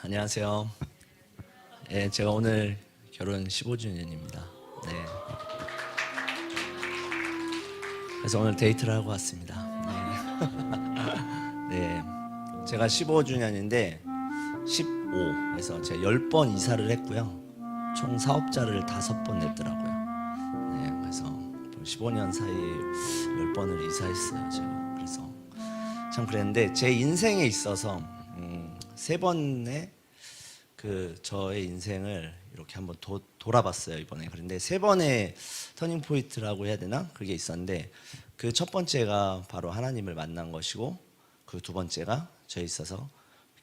안녕하세요. 예, 제가 오늘 결혼 15주년입니다. 네. 그래서 오늘 데이트를 하고 왔습니다. 네. 네. 제가 15주년인데 15에서 제가 10번 이사를 했고요. 총 사업자를 5번 냈더라고요. 네. 그래서 15년 사이에 10번을 이사했어요, 제가. 그래서 참 그랬는데 제 인생에 있어서 3번의 저의 인생을 이렇게 한번 돌아봤어요, 이번에. 그런데 3번의 터닝 포인트라고 해야 되나? 그게 있었는데 그 첫 번째가 바로 하나님을 만난 것이고 그 두 번째가 저에 있어서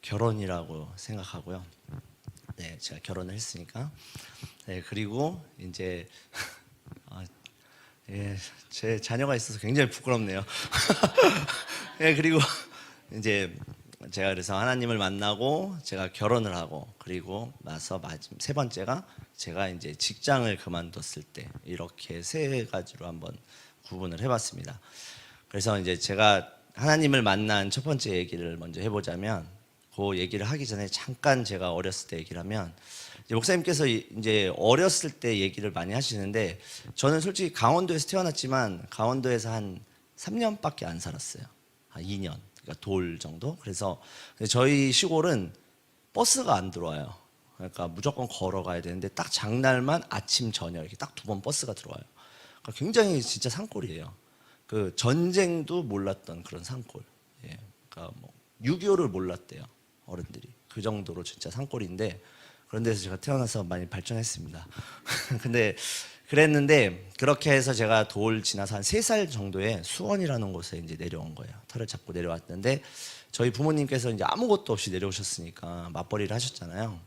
결혼이라고 생각하고요. 네, 제가 결혼을 했으니까. 네, 그리고 이제 예, 제 자녀가 있어서 굉장히 부끄럽네요. 예, 그리고 이제 제가 그래서 하나님을 만나고 제가 결혼을 하고 그리고 나서 세 번째가 제가 이제 직장을 그만뒀을 때 이렇게 세 가지로 한번 구분을 해봤습니다. 그래서 이제 제가 하나님을 만난 첫 번째 얘기를 먼저 해보자면 그 얘기를 하기 전에 잠깐 제가 어렸을 때 얘기를 하면 이제 목사님께서 이제 어렸을 때 얘기를 많이 하시는데 저는 솔직히 강원도에서 태어났지만 강원도에서 한 3년밖에 안 살았어요. 한 2년. 그러니까 돌 정도. 그래서 저희 시골은 버스가 안 들어와요. 그러니까 무조건 걸어가야 되는데 딱 장날만 아침 저녁 이렇게 딱 2번 버스가 들어와요. 그러니까 굉장히 진짜 산골이에요. 그 전쟁도 몰랐던 그런 산골. 예. 그러니까 뭐 6.25를 몰랐대요, 어른들이. 그 정도로 진짜 산골인데 그런 데서 제가 태어나서 많이 발전했습니다. 근데 그랬는데 그렇게 해서 제가 돌 지나서 한 3살 정도에 수원이라는 곳에 이제 내려온 거예요. 터를 잡고 내려왔는데 저희 부모님께서 이제 아무것도 없이 내려오셨으니까 맞벌이를 하셨잖아요.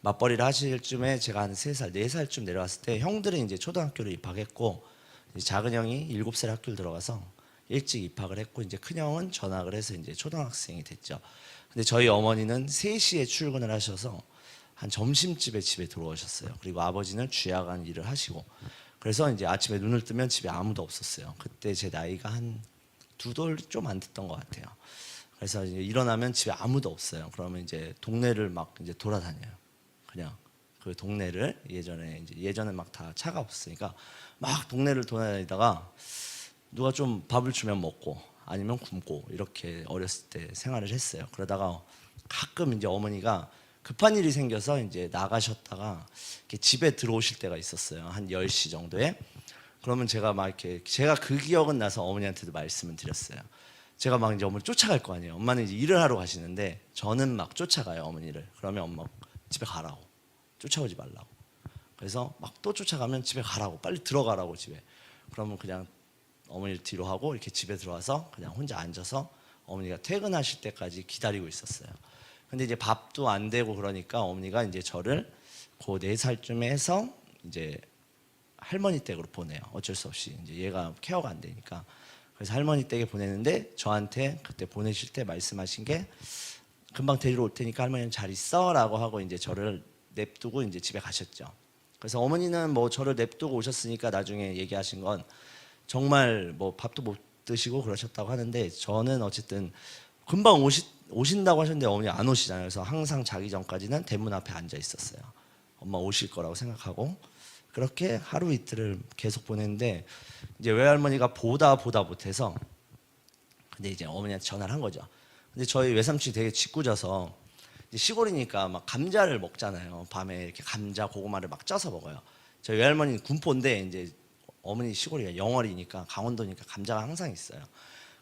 맞벌이를 하실 쯤에 제가 한 3살, 4살쯤 내려왔을 때 형들은 이제 초등학교를 입학했고 작은 형이 7살에 학교를 들어가서 일찍 입학을 했고 이제 큰 형은 전학을 해서 이제 초등학생이 됐죠. 근데 저희 어머니는 3시에 출근을 하셔서 한 점심쯤에 집에 들어오셨어요. 그리고 아버지는 주야간 일을 하시고 그래서 이제 아침에 눈을 뜨면 집에 아무도 없었어요. 그때 제 나이가 한 2돌 좀 안 됐던 것 같아요. 그래서 이제 일어나면 집에 아무도 없어요. 그러면 이제 동네를 막 이제 돌아다녀요. 그냥 그 동네를 예전에 막 다 차가 없었으니까 막 동네를 돌아다니다가 누가 좀 밥을 주면 먹고 아니면 굶고 이렇게 어렸을 때 생활을 했어요. 그러다가 가끔 이제 어머니가 급한 일이 생겨서 이제 나가셨다가 이렇게 집에 들어오실 때가 있었어요. 한 10시 정도에. 그러면 제가 막 이렇게 제가 그 기억은 나서 어머니한테도 말씀을 드렸어요. 제가 막 이제 어머니 쫓아갈 거 아니에요. 엄마는 이제 일을 하러 가시는데 저는 막 쫓아가요, 어머니를. 그러면 엄마 집에 가라고. 쫓아오지 말라고. 그래서 막 또 쫓아가면 집에 가라고. 빨리 들어가라고 집에. 그러면 그냥 어머니를 뒤로 하고 이렇게 집에 들어와서 그냥 혼자 앉아서 어머니가 퇴근하실 때까지 기다리고 있었어요. 근데 이제 밥도 안 되고 그러니까 어머니가 이제 저를 그 4살쯤에 해서 이제 할머니 댁으로 보내요. 어쩔 수 없이 이제 얘가 케어가 안 되니까. 그래서 할머니 댁에 보내는데 저한테 그때 보내실 때 말씀하신 게 금방 데리러 올 테니까 할머니는 잘 있어라고 하고 이제 저를 냅두고 이제 집에 가셨죠. 그래서 어머니는 뭐 저를 냅두고 오셨으니까 나중에 얘기하신 건 정말 뭐 밥도 못 드시고 그러셨다고 하는데 저는 어쨌든 금방 오신다고 하셨는데 어머니 안 오시잖아요. 그래서 항상 자기 전까지는 대문 앞에 앉아 있었어요. 엄마 오실 거라고 생각하고 그렇게 하루 이틀을 계속 보냈는데 이제 외할머니가 보다 못해서 근데 이제 어머니한테 전화를 한 거죠. 근데 저희 외삼촌이 되게 짓궂어서 이제 시골이니까 막 감자를 먹잖아요. 밤에 이렇게 감자 고구마를 막 쪄서 먹어요. 저희 외할머니는 군포인데 이제 어머니 시골이가 영월이니까 강원도니까 감자가 항상 있어요.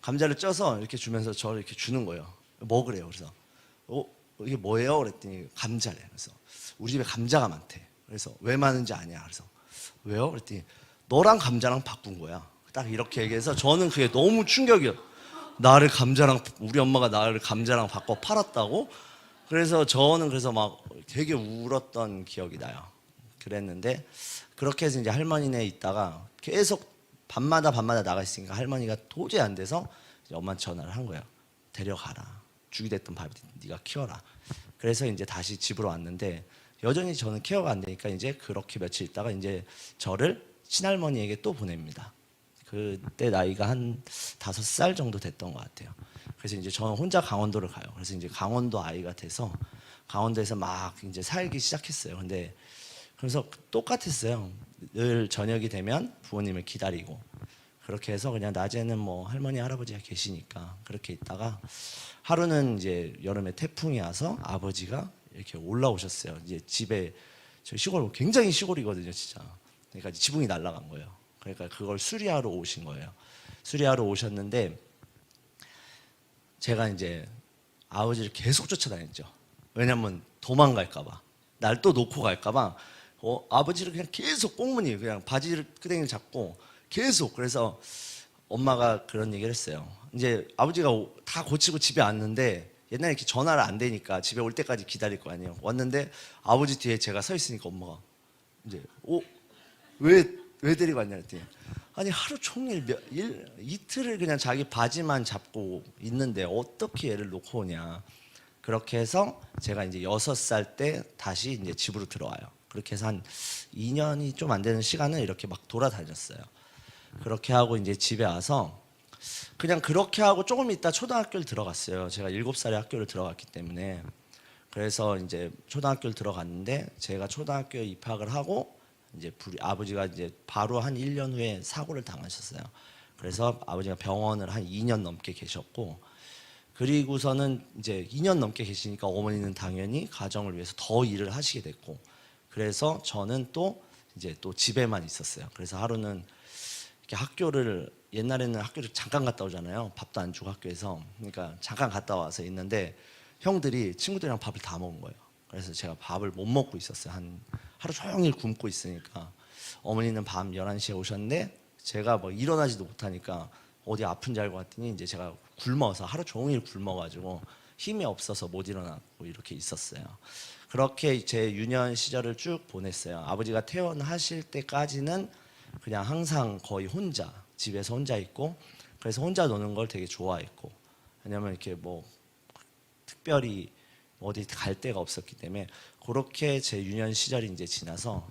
감자를 쪄서 이렇게 주면서 저를 이렇게 주는 거예요. 먹으래요. 그래서 이게 뭐예요? 그랬더니 감자래. 그래서 우리 집에 감자가 많대. 그래서 왜 많은지 아냐? 그래서 왜요? 그랬더니 너랑 감자랑 바꾼 거야. 딱 이렇게 얘기해서 저는 그게 너무 충격이에요. 우리 엄마가 나를 감자랑 바꿔 팔았다고? 그래서 저는 그래서 막 되게 울었던 기억이 나요. 그랬는데 그렇게 해서 이제 할머니네 있다가 계속 밤마다 나가 있으니까 할머니가 도저히 안 돼서 이제 엄마한테 전화를 한 거예요. 데려가라. 죽이 됐던 밥이 네가 키워라. 그래서 이제 다시 집으로 왔는데 여전히 저는 케어가 안 되니까 이제 그렇게 며칠 있다가 이제 저를 친할머니에게 또 보냅니다. 그때 나이가 한 5살 정도 됐던 것 같아요. 그래서 이제 저는 혼자 강원도를 가요. 그래서 이제 강원도 아이가 돼서 강원도에서 막 이제 살기 시작했어요. 근데 그래서 똑같았어요. 늘 저녁이 되면 부모님을 기다리고 그렇게 해서 그냥 낮에는 뭐 할머니 할아버지가 계시니까 그렇게 있다가 하루는 이제 여름에 태풍이 와서 아버지가 이렇게 올라오셨어요. 이제 집에 저 시골 굉장히 시골이거든요, 진짜. 그러니까 지붕이 날아간 거예요. 그러니까 그걸 수리하러 오신 거예요. 수리하러 오셨는데 제가 이제 아버지를 계속 쫓아다녔죠. 왜냐면 도망갈까봐, 날 또 놓고 갈까봐. 아버지를 그냥 계속 꽁무니 그냥 바지를 끄댕이를 잡고 계속. 그래서 엄마가 그런 얘기를 했어요. 이제 아버지가 다 고치고 집에 왔는데 옛날에 이렇게 전화를 안 되니까 집에 올 때까지 기다릴 거 아니에요. 왔는데 아버지 뒤에 제가 서 있으니까 엄마가 이제 왜 데리고 왔냐 그랬더니 아니 하루 종일 이틀을 그냥 자기 바지만 잡고 있는데 어떻게 얘를 놓고 오냐. 그렇게 해서 제가 이제 6살 때 다시 이제 집으로 들어와요. 그렇게 해서 한 2년이 좀 안 되는 시간을 이렇게 막 돌아다녔어요. 그렇게 하고 이제 집에 와서 그냥 그렇게 하고 조금 있다 초등학교를 들어갔어요. 제가 7살에 학교를 들어갔기 때문에. 그래서 이제 초등학교를 들어갔는데 제가 초등학교에 입학을 하고 이제 아버지가 이제 바로 한 1년 후에 사고를 당하셨어요. 그래서 아버지가 병원을 한 2년 넘게 계셨고, 그리고서는 이제 2년 넘게 계시니까 어머니는 당연히 가정을 위해서 더 일을 하시게 됐고, 그래서 저는 또 이제 또 집에만 있었어요. 그래서 하루는 이렇게 학교를, 옛날에는 학교를 잠깐 갔다 오잖아요. 밥도 안 주고 학교에서. 그러니까 잠깐 갔다 와서 있는데 형들이 친구들이랑 밥을 다 먹은 거예요. 그래서 제가 밥을 못 먹고 있었어요. 하루 종일 굶고 있으니까. 어머니는 밤 11시에 오셨는데 제가 뭐 일어나지도 못하니까 어디 아픈 줄 알고 왔더니 이제 제가 굶어서 하루 종일 굶어가지고 힘이 없어서 못 일어나고 이렇게 있었어요. 그렇게 제 유년 시절을 쭉 보냈어요. 아버지가 퇴원하실 때까지는 그냥 항상 거의 혼자 집에서 혼자 있고, 그래서 혼자 노는 걸 되게 좋아했고, 왜냐면 이렇게 뭐 특별히 어디 갈 데가 없었기 때문에. 그렇게 제 유년 시절이 이제 지나서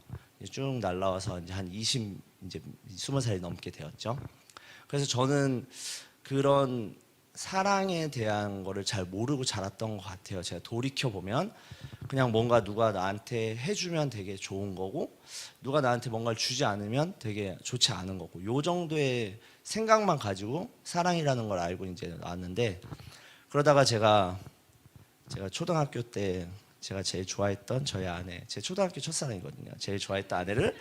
쭉 날라와서 이제 한 20살이 넘게 되었죠. 그래서 저는 그런 사랑에 대한 거를 잘 모르고 자랐던 것 같아요. 제가 돌이켜 보면 그냥 뭔가 누가 나한테 해주면 되게 좋은 거고, 누가 나한테 뭔가를 주지 않으면 되게 좋지 않은 거고, 요 정도의 생각만 가지고 사랑이라는 걸 알고 이제 왔는데, 그러다가 제가 초등학교 때 제가 제일 좋아했던 저희 아내, 제 초등학교 첫사랑이거든요. 제일 좋아했던 아내를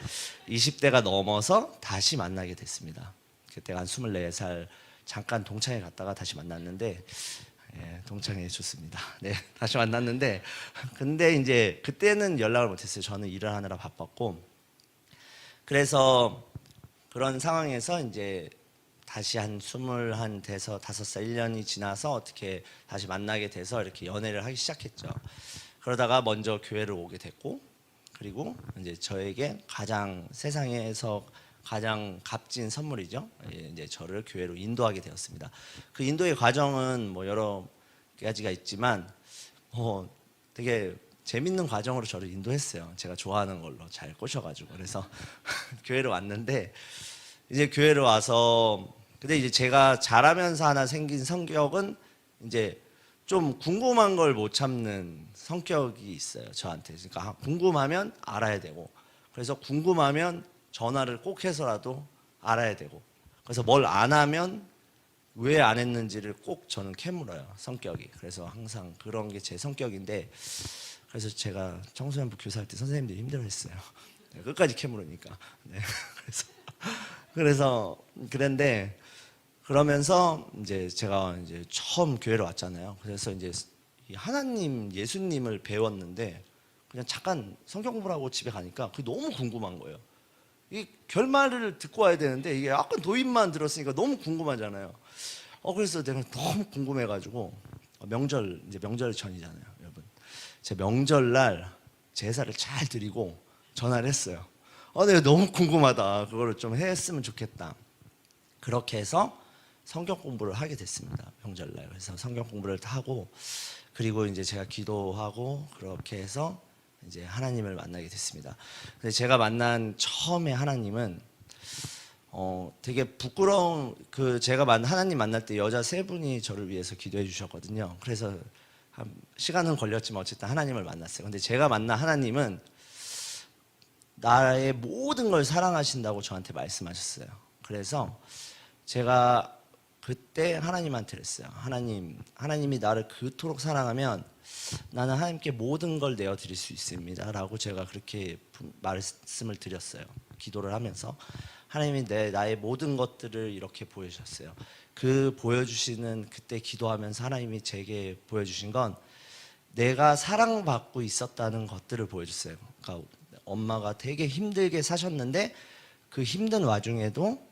20대가 넘어서 다시 만나게 됐습니다. 그때가 한 24살, 잠깐 동창회 갔다가 다시 만났는데, 예, 동창회 좋습니다. 네, 다시 만났는데, 근데 이제 그때는 연락을 못했어요. 저는 일을 하느라 바빴고. 그래서 그런 상황에서 이제 다시 한 25살 1년이 지나서 어떻게 다시 만나게 돼서 이렇게 연애를 하기 시작했죠. 그러다가 먼저 교회를 오게 됐고, 그리고 이제 저에게 세상에서 가장 값진 선물이죠. 이제 저를 교회로 인도하게 되었습니다. 그 인도의 과정은 뭐 여러 가지가 있지만 되게 재밌는 과정으로 저를 인도했어요. 제가 좋아하는 걸로 잘 꼬셔가지고. 그래서 교회로 왔는데, 이제 교회로 와서, 근데 이제 제가 자라면서 하나 생긴 성격은 이제 좀 궁금한 걸 못 참는 성격이 있어요, 저한테. 그러니까 궁금하면 알아야 되고, 그래서 궁금하면 전화를 꼭 해서라도 알아야 되고, 그래서 뭘 안 하면 왜 안 했는지를 꼭 저는 캐물어요, 성격이. 그래서 항상 그런 게 제 성격인데, 그래서 제가 청소년부 교사할 때 선생님들이 힘들어했어요. 네, 끝까지 캐물으니까. 네, 그래서 그런데 그러면서 이제 제가 이제 처음 교회로 왔잖아요. 그래서 이제 하나님, 예수님을 배웠는데 그냥 잠깐 성경 공부를 하고 집에 가니까 그게 너무 궁금한 거예요. 이 결말을 듣고 와야 되는데 이게 약간 도입만 들었으니까 너무 궁금하잖아요. 그래서 내가 너무 궁금해가지고 이제 명절 전이잖아요, 여러분. 제 명절날 제사를 잘 드리고 전화를 했어요. 내가 너무 궁금하다. 그거를 좀 했으면 좋겠다. 그렇게 해서 성경 공부를 하게 됐습니다, 명절날. 그래서 성경 공부를 하고, 그리고 이제 제가 기도하고 그렇게 해서 이제 하나님을 만나게 됐습니다. 근데 제가 만난 처음에 하나님은 되게 부끄러운, 제가 하나님 만날 때 여자 3분이 저를 위해서 기도해 주셨거든요. 그래서 시간은 걸렸지만 어쨌든 하나님을 만났어요. 근데 제가 만난 하나님은 나의 모든 걸 사랑하신다고 저한테 말씀하셨어요. 그래서 제가 그때 하나님한테 그랬어요. 하나님이 나를 그토록 사랑하면 나는 하나님께 모든 걸 내어드릴 수 있습니다 라고 제가 그렇게 말씀을 드렸어요. 기도를 하면서 하나님이 나의 모든 것들을 이렇게 보여주셨어요. 그 보여주시는 그때 기도하면서 하나님이 제게 보여주신 건 내가 사랑받고 있었다는 것들을 보여줬어요. 그러니까 엄마가 되게 힘들게 사셨는데 그 힘든 와중에도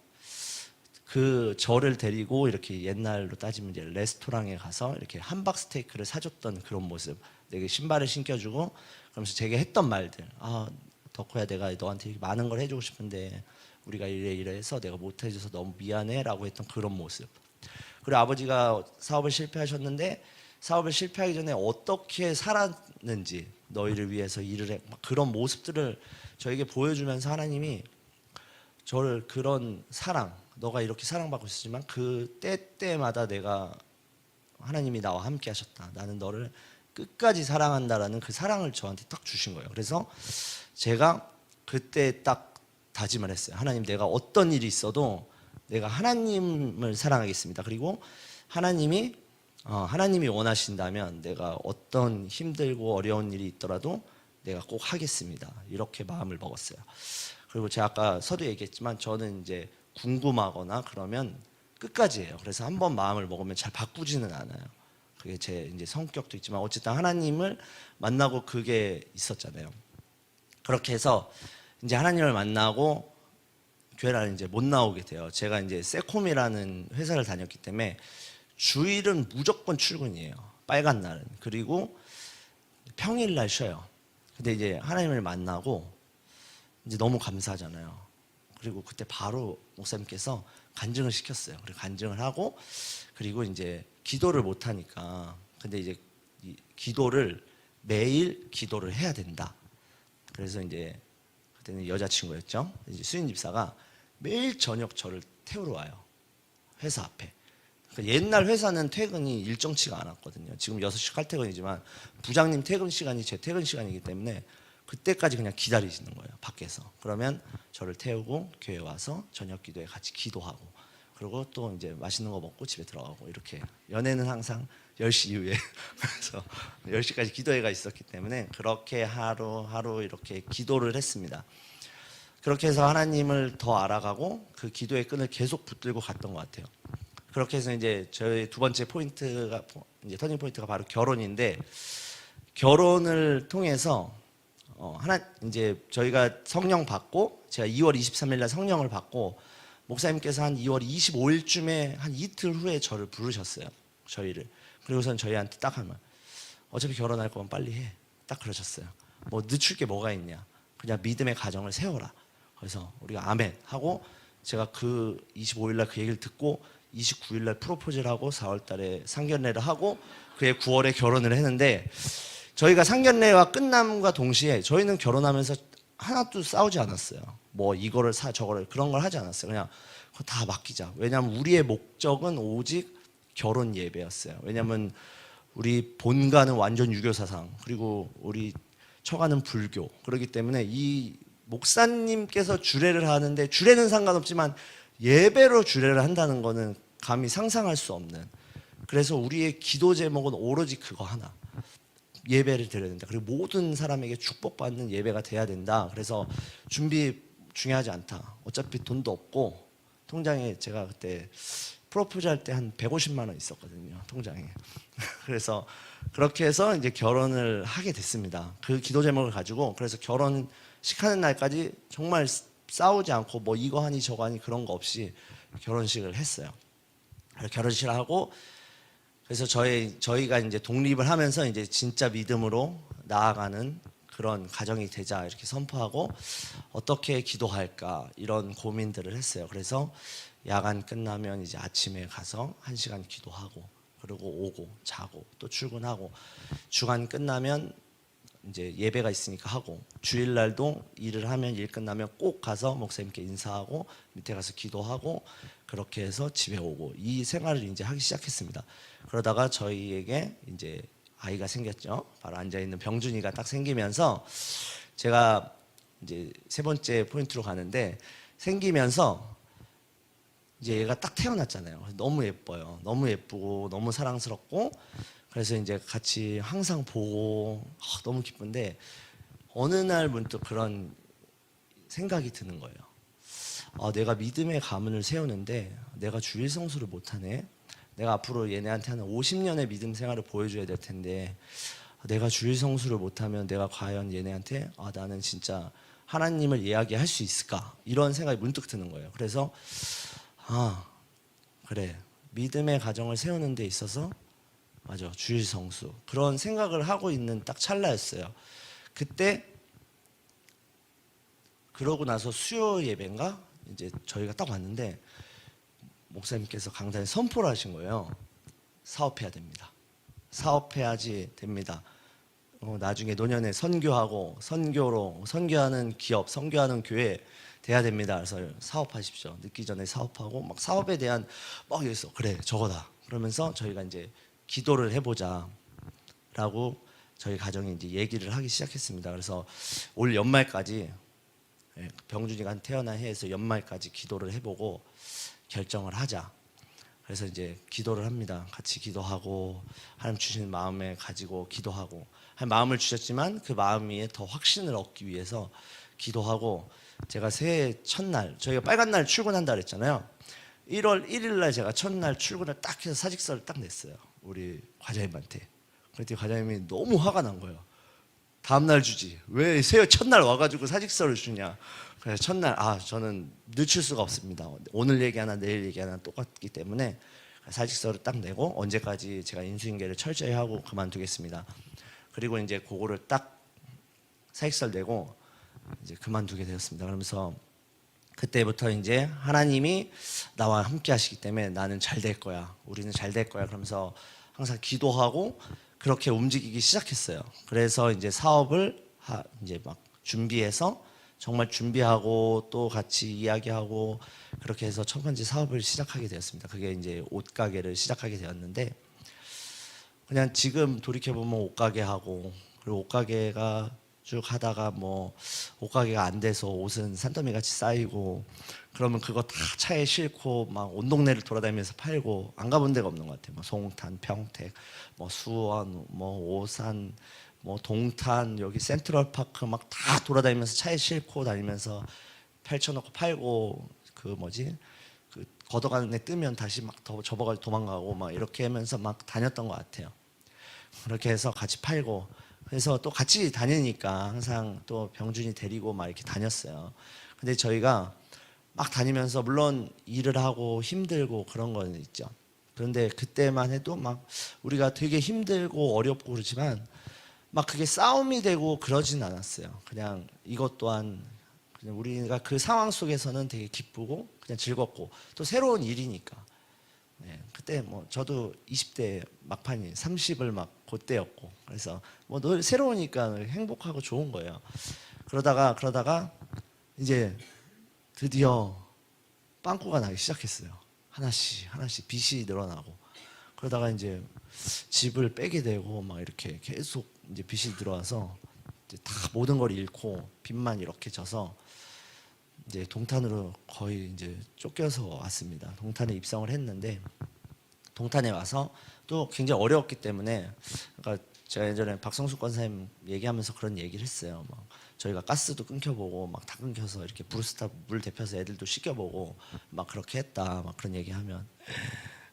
그 저를 데리고 이렇게 옛날로 따지면 이제 레스토랑에 가서 이렇게 함박 스테이크를 사줬던 그런 모습, 내게 신발을 신겨주고 그러면서 제게 했던 말들, 덕호야 내가 너한테 많은 걸 해주고 싶은데 우리가 이래서 내가 못해줘서 너무 미안해라고 했던 그런 모습. 그리고 아버지가 사업을 실패하셨는데 사업을 실패하기 전에 어떻게 살았는지 너희를 위해서 일을 해 그런 모습들을 저에게 보여주면서 하나님이 저를 그런 사랑, 너가 이렇게 사랑받고 있었지만 그 때때마다 내가 하나님이 나와 함께 하셨다. 나는 너를 끝까지 사랑한다라는 그 사랑을 저한테 딱 주신 거예요. 그래서 제가 그때 딱 다짐을 했어요. 하나님, 내가 어떤 일이 있어도 내가 하나님을 사랑하겠습니다. 그리고 하나님이 원하신다면 내가 어떤 힘들고 어려운 일이 있더라도 내가 꼭 하겠습니다. 이렇게 마음을 먹었어요. 그리고 제가 아까 서두 얘기했지만 저는 이제 궁금하거나 그러면 끝까지 해요. 그래서 한번 마음을 먹으면 잘 바꾸지는 않아요. 그게 제 이제 성격도 있지만 어쨌든 하나님을 만나고 그게 있었잖아요. 그렇게 해서 이제 하나님을 만나고 교회를 이제 못 나오게 돼요. 제가 이제 세콤이라는 회사를 다녔기 때문에 주일은 무조건 출근이에요. 빨간 날은. 그리고 평일날 쉬어요. 근데 이제 하나님을 만나고 이제 너무 감사하잖아요. 그리고 그때 바로 목사님께서 간증을 시켰어요. 그리고 간증을 하고 그리고 이제 기도를 못 하니까 근데 이제 기도를 매일 기도를 해야 된다. 그래서 이제 그때는 여자친구였죠. 이제 수인 집사가 매일 저녁 저를 태우러 와요. 회사 앞에. 그러니까 옛날 회사는 퇴근이 일정치가 않았거든요. 지금 6시 칼퇴근이지만 부장님 퇴근 시간이 제 퇴근 시간이기 때문에 그때까지 그냥 기다리시는 거예요. 밖에서. 그러면 저를 태우고 교회 와서 저녁 기도에 같이 기도하고 그리고 또 이제 맛있는 거 먹고 집에 들어가고 이렇게 연애는 항상 10시 이후에 그래서 10시까지 기도회가 있었기 때문에 그렇게 하루하루 이렇게 기도를 했습니다. 그렇게 해서 하나님을 더 알아가고 그 기도의 끈을 계속 붙들고 갔던 것 같아요. 그렇게 해서 이제 저희 두 번째 포인트가 이제 터닝 포인트가 바로 결혼인데 결혼을 통해서 이제 저희가 성령 받고 제가 2월 23일 날 성령을 받고 목사님께서 한 2월 25일쯤에 한 이틀 후에 저를 부르셨어요. 저희를. 그리고선 저희한테 딱 하면 어차피 결혼할 거면 빨리 해. 딱 그러셨어요. 뭐 늦출 게 뭐가 있냐. 그냥 믿음의 가정을 세워라. 그래서 우리가 아멘 하고 제가 그 25일 날 그 얘기를 듣고 29일 날 프로포즈를 하고 4월 달에 상견례를 하고 그해 9월에 결혼을 했는데 저희가 상견례가 끝남과 동시에 저희는 결혼하면서 하나도 싸우지 않았어요. 뭐 이거를 사 저거를 그런 걸 하지 않았어요. 그냥 그거 다 맡기자. 왜냐하면 우리의 목적은 오직 결혼 예배였어요. 왜냐하면 우리 본가는 완전 유교 사상 그리고 우리 처가는 불교 그렇기 때문에 이 목사님께서 주례를 하는데 주례는 상관없지만 예배로 주례를 한다는 거는 감히 상상할 수 없는. 그래서 우리의 기도 제목은 오로지 그거 하나. 예배를 드려야 된다. 그리고 모든 사람에게 축복받는 예배가 돼야 된다. 그래서 준비 중요하지 않다. 어차피 돈도 없고 통장에 제가 그때 프로포즈 할 때 한 150만 원 있었거든요. 통장에. 그래서 그렇게 해서 이제 결혼을 하게 됐습니다. 그 기도 제목을 가지고 그래서 결혼식 하는 날까지 정말 싸우지 않고 뭐 이거 하니 저거 하니 그런 거 없이 결혼식을 했어요. 결혼식을 하고 그래서 저희가 이제 독립을 하면서 이제 진짜 믿음으로 나아가는 그런 가정이 되자 이렇게 선포하고 어떻게 기도할까 이런 고민들을 했어요. 그래서 야간 끝나면 이제 아침에 가서 1시간 기도하고 그리고 오고 자고 또 출근하고 주간 끝나면 이제 예배가 있으니까 하고 주일날도 일을 하면 일 끝나면 꼭 가서 목사님께 인사하고 밑에 가서 기도하고 그렇게 해서 집에 오고 이 생활을 이제 하기 시작했습니다. 그러다가 저희에게 이제 아이가 생겼죠. 바로 앉아 있는 병준이가 딱 생기면서 제가 이제 세 번째 포인트로 가는데, 생기면서 이제 얘가 딱 태어났잖아요. 너무 예뻐요. 너무 예쁘고 너무 사랑스럽고, 그래서 이제 같이 항상 보고 너무 기쁜데, 어느 날 문득 그런 생각이 드는 거예요. 내가 믿음의 가문을 세우는데 내가 주일 성수를 못하네. 내가 앞으로 얘네한테 한 50년의 믿음 생활을 보여줘야 될 텐데 내가 주일 성수를 못하면 내가 과연 얘네한테 나는 진짜 하나님을 이야기할 수 있을까? 이런 생각이 문득 드는 거예요. 그래서 그래, 믿음의 가정을 세우는 데 있어서 맞아, 주일 성수, 그런 생각을 하고 있는 딱 찰나였어요. 그때 그러고 나서 수요 예배인가 이제 저희가 딱 왔는데 목사님께서 강단에 선포를 하신 거예요. 사업해야 됩니다. 사업해야지 됩니다. 나중에 노년에 선교하고 선교로 선교하는 기업, 선교하는 교회 돼야 됩니다. 그래서 사업하십시오. 늦기 전에 사업하고 막 사업에 대한 막 이랬어. 그래, 저거다. 그러면서 저희가 이제 기도를 해보자라고 저희 가정이 이제 얘기를 하기 시작했습니다. 그래서 올 연말까지 병준이가 태어난 해에서 연말까지 기도를 해보고 결정을 하자. 그래서 이제 기도를 합니다. 같이 기도하고 하나님 주시는 마음에 가지고 기도하고, 마음을 주셨지만 그 마음 위에 더 확신을 얻기 위해서 기도하고, 제가 새해 첫날 저희가 빨간 날 출근한다 그랬잖아요. 1월 1일 날 제가 첫날 출근을 딱 해서 사직서를 딱 냈어요. 우리 과장님한테. 그랬더니 과장님이 너무 화가 난 거예요. 다음날 주지, 왜 새해 첫날 와가지고 사직서를 주냐. 그래서 첫날 저는 늦출 수가 없습니다. 오늘 얘기 하나 내일 얘기 하나 똑같기 때문에 사직서를 딱 내고 언제까지 제가 인수인계를 철저히 하고 그만두겠습니다. 그리고 이제 그거를 딱 사직서를 내고 이제 그만두게 되었습니다. 그러면서 그때부터 이제 하나님이 나와 함께 하시기 때문에 나는 잘 될 거야, 우리는 잘 될 거야, 그러면서 항상 기도하고 그렇게 움직이기 시작했어요. 그래서 이제 사업을 이제 막 준비해서 정말 준비하고 또 같이 이야기하고 그렇게 해서 첫 번째 사업을 시작하게 되었습니다. 그게 이제 옷가게를 시작하게 되었는데, 그냥 지금 돌이켜 보면 옷가게 하고, 그리고 옷가게가 쭉 하다가 뭐 옷가게가 안 돼서 옷은 산더미 같이 쌓이고, 그러면 그거 다 차에 싣고 막 온 동네를 돌아다니면서 팔고, 안 가본 데가 없는 것 같아요. 뭐 송탄, 평택, 뭐 수원, 뭐 오산, 뭐 동탄, 여기 센트럴파크 막 다 돌아다니면서 차에 싣고 다니면서 펼쳐놓고 팔고, 그 뭐지, 그 걷어가는 애 뜨면 다시 막 더 접어가지고 도망가고 막 이렇게 하면서 막 다녔던 것 같아요. 그렇게 해서 같이 팔고, 그래서 또 같이 다니니까 항상 또 병준이 데리고 막 이렇게 다녔어요. 근데 저희가 막 다니면서 물론 일을 하고 힘들고 그런 건 있죠. 그런데 그때만 해도 막 우리가 되게 힘들고 어렵고 그렇지만 막 그게 싸움이 되고 그러진 않았어요. 그냥 이것 또한 그냥 우리가 그 상황 속에서는 되게 기쁘고 그냥 즐겁고 또 새로운 일이니까. 그때 뭐 저도 20대 막판이 30을 막 그때였고, 그래서 뭐 늘 새로우니까 행복하고 좋은 거예요. 그러다가 이제 드디어 빵꾸가 나기 시작했어요. 하나씩 빚이 늘어나고, 그러다가 이제 집을 빼게 되고 막 이렇게 계속 이제 빚이 들어와서 이제 다 모든 걸 잃고 빚만 이렇게 져서 이제 동탄으로 거의 이제 쫓겨서 왔습니다. 동탄에 입성을 했는데, 동탄에 와서 또 굉장히 어려웠기 때문에, 그러니까 제가 예전에 박성숙 권사님 얘기하면서 그런 얘기를 했어요. 막 저희가 가스도 끊겨보고 막 다 끊겨서 이렇게 브루스타 물 데펴서 애들도 씻겨보고 막 그렇게 했다, 막 그런 얘기하면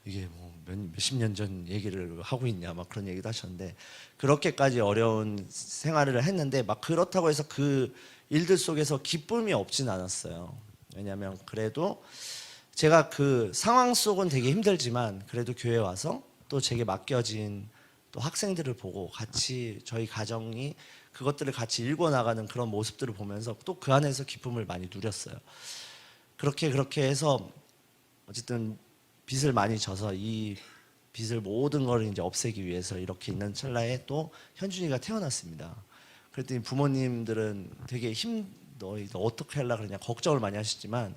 이게 뭐 몇십 년 전 얘기를 하고 있냐 막 그런 얘기도 하셨는데, 그렇게까지 어려운 생활을 했는데 막 그렇다고 해서 그 일들 속에서 기쁨이 없진 않았어요. 왜냐하면 그래도 제가 그 상황 속은 되게 힘들지만 그래도 교회 와서 또 제게 맡겨진 또 학생들을 보고 같이 저희 가정이 그것들을 같이 읽어나가는 그런 모습들을 보면서 또 그 안에서 기쁨을 많이 누렸어요. 그렇게 해서 어쨌든 빚을 많이 져서 이 빚을 모든 걸 이제 없애기 위해서 이렇게 있는 찰나에 또 현준이가 태어났습니다. 그랬더니 부모님들은 되게 너 어떻게 하려고 그러냐 걱정을 많이 하셨지만,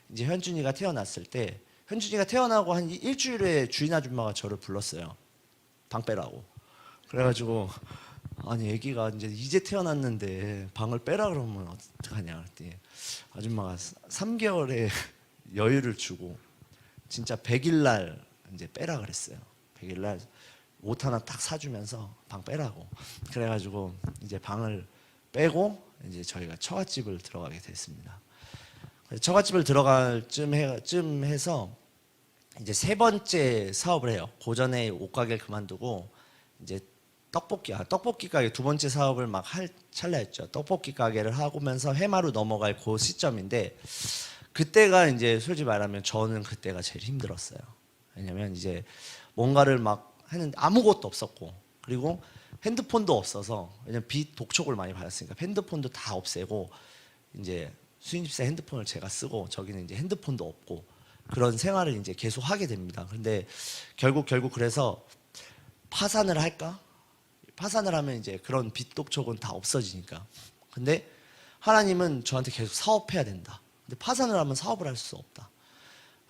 이제 현준이가 태어났을 때, 현준이가 태어나고 한 일주일에 주인 아줌마가 저를 불렀어요. 방 빼라고. 그래가지고 아니 애기가 이제 태어났는데 방을 빼라 그러면 어떡하냐 그랬더니 아줌마가 3개월의 여유를 주고 진짜 100일 날 이제 빼라 그랬어요. 100일 날 옷 하나 딱 사주면서 방 빼라고. 그래가지고 이제 방을 빼고 이제 저희가 처갓집을 들어가게 됐습니다. 처갓집을 들어갈 쯤 해서 이제 세 번째 사업을 해요. 고전에 옷가게를 그만두고 이제 떡볶이 가게 두 번째 사업을 막 할 찰나였죠. 떡볶이 가게를 하면서 해마로 넘어갈 그 시점인데 그때가 이제 솔직히 말하면 저는 그때가 제일 힘들었어요. 왜냐면 이제 뭔가를 막 했는데 아무것도 없었고 그리고 핸드폰도 없어서 왜냐면 빚 독촉을 많이 받았으니까 핸드폰도 다 없애고 이제 수인집사 핸드폰을 제가 쓰고 저기는 이제 핸드폰도 없고 그런 생활을 이제 계속 하게 됩니다. 근데 결국 그래서 파산을 할까? 파산을 하면 이제 그런 빚 독촉은 다 없어지니까. 근데 하나님은 저한테 계속 사업해야 된다. 근데 파산을 하면 사업을 할 수 없다.